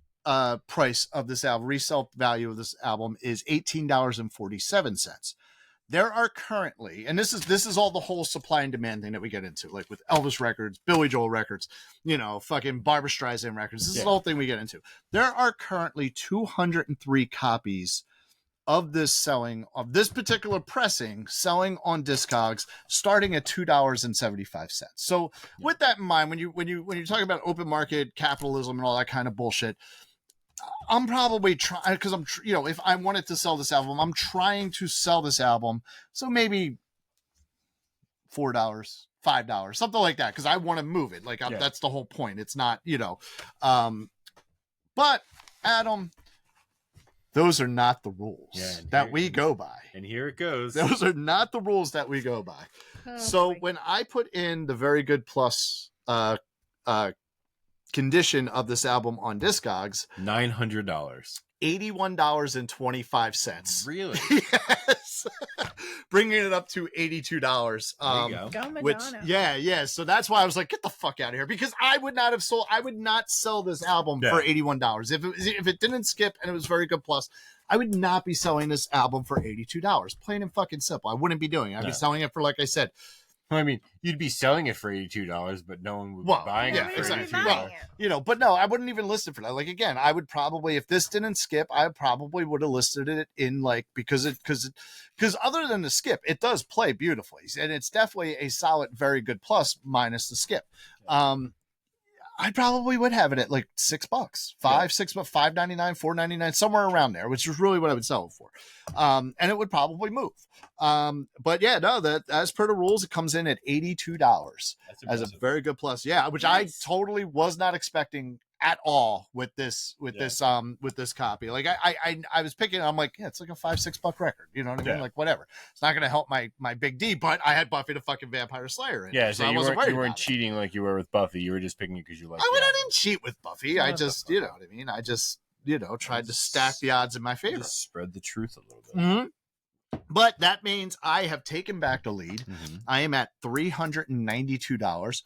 Speaker 1: price of this album, resale value of this album, is $18.47. There are currently, and this is all the whole supply and demand thing that we get into, like with Elvis records, Billy Joel records, fucking Barbra Streisand records. This is the whole thing we get into. There are currently 203 copies of this particular pressing selling on Discogs, starting at $2.75. So with that in mind, when you're talking about open market capitalism and all that kind of bullshit, I'm probably trying, because if I wanted to sell this album, I'm trying to sell this album. So maybe $4, $5, something like that. Cause I want to move it. Like that's the whole point. It's not, but Adam, those are not the rules that we go by.
Speaker 2: And here it goes.
Speaker 1: Those are not the rules that we go by. So when I put in the Very Good Plus, condition of this album on Discogs,
Speaker 2: $900,
Speaker 1: $81.25.
Speaker 2: Really?
Speaker 1: Yes. Bringing it up to $82.
Speaker 2: There you go.
Speaker 3: Go Madonna.
Speaker 1: Which so that's why I was like, get the fuck out of here, because I would not sell this album for $81. If it didn't skip and it was Very Good Plus, I would not be selling this album for $82. Plain and fucking simple. I wouldn't be doing it. I'd be selling it for, like I said,
Speaker 2: Well, I mean, you'd be selling it for $82, but no one would be buying
Speaker 1: yeah,
Speaker 2: it for
Speaker 1: exactly.
Speaker 2: $82.
Speaker 1: Well, you know, but no, I wouldn't even list it for that. Like, again, I would probably, if this didn't skip, I probably would have listed it in like, because other than the skip, it does play beautifully, and it's definitely a solid, very good plus minus the skip. I probably would have it at like $6, $6, $5.99, $4.99, somewhere around there, which is really what I would sell it for. And it would probably move. But yeah, no, that as per the rules, it comes in at $82 as a very good plus. Yeah, which nice. I totally was not expecting at all with this copy. Like I was picking, I'm like, yeah, it's like a $5-6 record. You know what I mean? Like whatever. It's not gonna help my big D, but I had Buffy the fucking Vampire Slayer in.
Speaker 2: Yeah, so you weren't cheating like you were with Buffy. You were just picking it because you liked it.
Speaker 1: I didn't cheat with Buffy. I just, you know what I mean? I just, tried to stack the odds in my favor.
Speaker 2: Just spread the truth a little bit.
Speaker 1: Mm-hmm. But that means I have taken back the lead. Mm-hmm. I am at $392.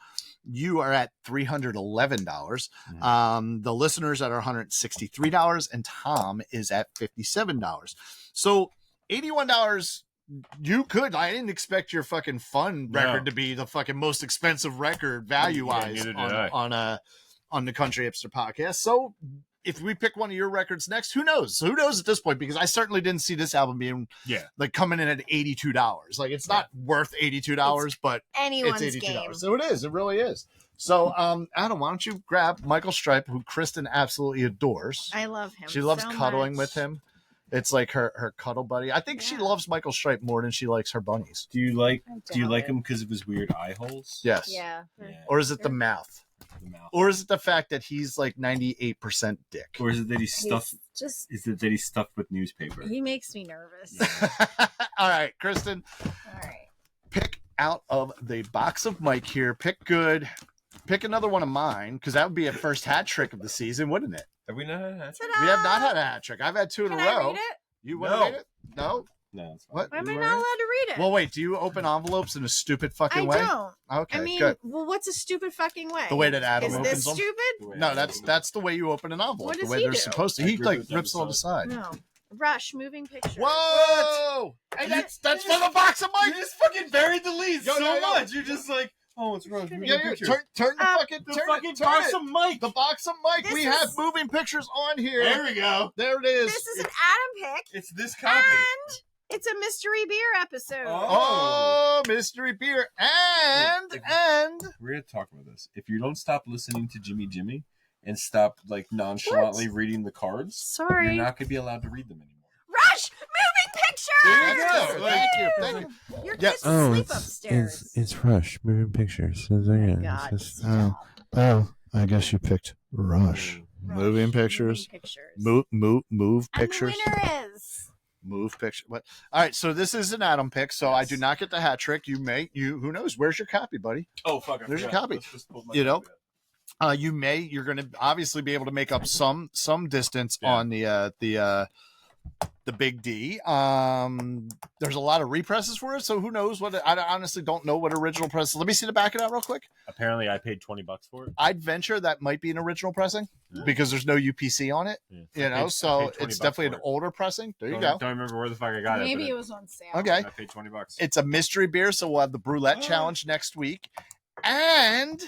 Speaker 1: You are at $311. Mm-hmm. The listeners are $163, and Tom is at $57. So $81. You could. I didn't expect your fucking fun record to be the fucking most expensive record value wise on the Country Hipster podcast. So if we pick one of your records next, who knows? Who knows at this point? Because I certainly didn't see this album being like coming in at $82. Like it's not worth $82, but
Speaker 3: anyone's
Speaker 1: it's $82.
Speaker 3: game.
Speaker 1: So it is. It really is. So Adam, why don't you grab Michael Stipe, who Kristen absolutely adores.
Speaker 3: I love him.
Speaker 1: She loves
Speaker 3: so
Speaker 1: cuddling
Speaker 3: much.
Speaker 1: with him. It's like her cuddle buddy. I think she loves Michael Stipe more than she likes her bunnies.
Speaker 2: Do you like him because of his weird eye holes?
Speaker 1: Yes.
Speaker 3: Yeah.
Speaker 1: Or is it the mouth? Or is it the fact that he's like 98% dick?
Speaker 2: Or is it that he's stuffed? Is it that he's stuffed with newspaper?
Speaker 3: He makes me nervous.
Speaker 1: All right, Kristen.
Speaker 3: All right.
Speaker 1: Pick out of the box of Mike here. Pick good. Pick another one of mine, because that would be a first hat trick of the season, wouldn't it?
Speaker 2: Have we not had a hat trick?
Speaker 1: We have not had a hat trick. I've had two in a row.
Speaker 3: I read it?
Speaker 1: You want to read it? No?
Speaker 2: No, it's fine.
Speaker 1: What?
Speaker 3: Why am I not allowed to read it?
Speaker 1: Well, wait. Do you open envelopes in a stupid fucking way?
Speaker 3: I don't.
Speaker 1: Okay,
Speaker 3: I mean,
Speaker 1: good.
Speaker 3: well, what's a stupid fucking way?
Speaker 1: The way that Adam
Speaker 3: Is
Speaker 1: opens
Speaker 3: this
Speaker 1: them?
Speaker 3: stupid?
Speaker 1: No, that's the way you open an envelope.
Speaker 3: What does
Speaker 1: the way
Speaker 3: he
Speaker 1: they're
Speaker 3: do?
Speaker 1: supposed to. He like rips it on the side.
Speaker 3: No. Rush, moving picture.
Speaker 1: Whoa! And that's for the box of Mike.
Speaker 2: You just fucking buried the lead so much. You're just like, oh, it's Rush.
Speaker 1: Turn the fucking
Speaker 2: box of Mike.
Speaker 1: The box of Mike. We have moving pictures on here.
Speaker 2: There we go.
Speaker 1: There it is.
Speaker 3: This is an Adam pick.
Speaker 2: It's this copy.
Speaker 3: And it's a mystery beer episode.
Speaker 1: Oh, mystery beer. And
Speaker 2: we're gonna talk about this. If you don't stop listening to Jimmy and stop like nonchalantly reading the cards,
Speaker 3: sorry,
Speaker 2: you're not gonna be allowed to read them anymore.
Speaker 3: Rush, moving pictures.
Speaker 1: There you go. Thank you.
Speaker 3: Your kids sleep upstairs.
Speaker 4: It's Rush, moving pictures. So there,
Speaker 3: God,
Speaker 4: I guess you picked Rush.
Speaker 1: Moving pictures. Move pictures.
Speaker 3: And the winner is
Speaker 1: move picture. What? All right. So this is an Adam pick. So I do not get the hat trick. You who knows? Where's your copy, buddy?
Speaker 2: Oh, fuck.
Speaker 1: There's your copy. You're going to obviously be able to make up some distance on the big D. There's a lot of represses for it, so who knows what? I honestly don't know what original press. Let me see the back of that real quick.
Speaker 2: Apparently, I paid $20 for it.
Speaker 1: I'd venture that might be an original pressing because there's no UPC on it. Yeah. So it's definitely an older pressing. There you go.
Speaker 2: Don't remember where the fuck I got it.
Speaker 3: Maybe it was on sale.
Speaker 1: Okay.
Speaker 2: I paid $20.
Speaker 1: It's a mystery beer, so we'll have the Brulette challenge next week, and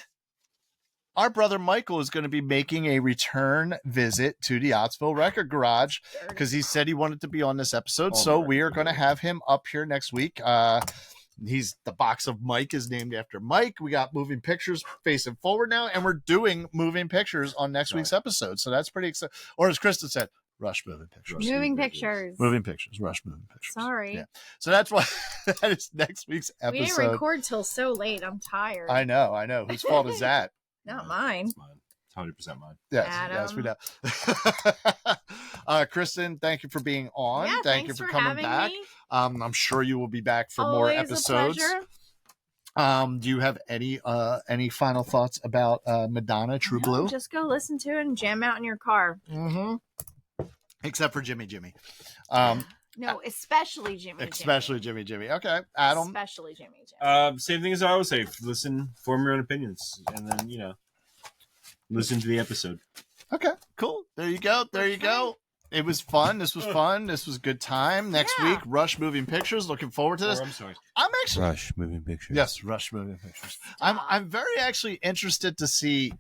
Speaker 1: our brother Michael is going to be making a return visit to the Ottsville Record Garage because he said he wanted to be on this episode. So we are going to have him up here next week. The box of Mike is named after Mike. We got moving pictures facing forward now, and we're doing moving pictures on next week's episode. So that's pretty exciting. Or as Kristen said, Rush moving pictures.
Speaker 3: Moving pictures.
Speaker 1: Moving pictures. Rush moving pictures.
Speaker 3: Sorry.
Speaker 1: Yeah. So that's why that is next week's episode.
Speaker 3: We didn't record till so late. I'm tired.
Speaker 1: I know. Whose fault is that?
Speaker 3: Not mine.
Speaker 2: It's 100% mine.
Speaker 1: Yes, we know. Kristen, thank you for being on.
Speaker 3: Yeah,
Speaker 1: thank you for coming back.
Speaker 3: Me.
Speaker 1: I'm sure you will be back for
Speaker 3: Always
Speaker 1: more episodes.
Speaker 3: A pleasure.
Speaker 1: Do you have any final thoughts about Madonna, True Blue?
Speaker 3: Just go listen to it and jam out in your car.
Speaker 1: Mm-hmm. Except for Jimmy.
Speaker 3: No, especially Jimmy.
Speaker 1: Jimmy. Okay, Adam.
Speaker 3: Especially Jimmy.
Speaker 2: Same thing as I always say. Listen, form your own opinions, and then listen to the episode.
Speaker 1: Okay, cool. There you go. It was fun. This was fun. This was a good time. Next week, Rush Moving Pictures. Looking forward to this.
Speaker 2: I'm sorry.
Speaker 1: I'm actually
Speaker 4: Rush Moving Pictures.
Speaker 1: Yes, Rush Moving Pictures. I'm very actually interested to see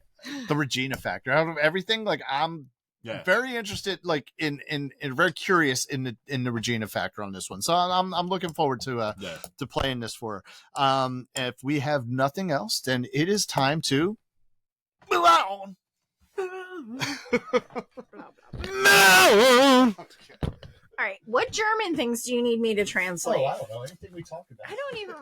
Speaker 1: the Regina factor out of everything. Like I'm very interested, like in very curious in the Regina factor on this one. So I'm looking forward to playing this for her. If we have nothing else, then it is time to move on.
Speaker 3: All right. What German things do you need me to translate?
Speaker 1: I don't know anything we talked about.
Speaker 3: I don't even.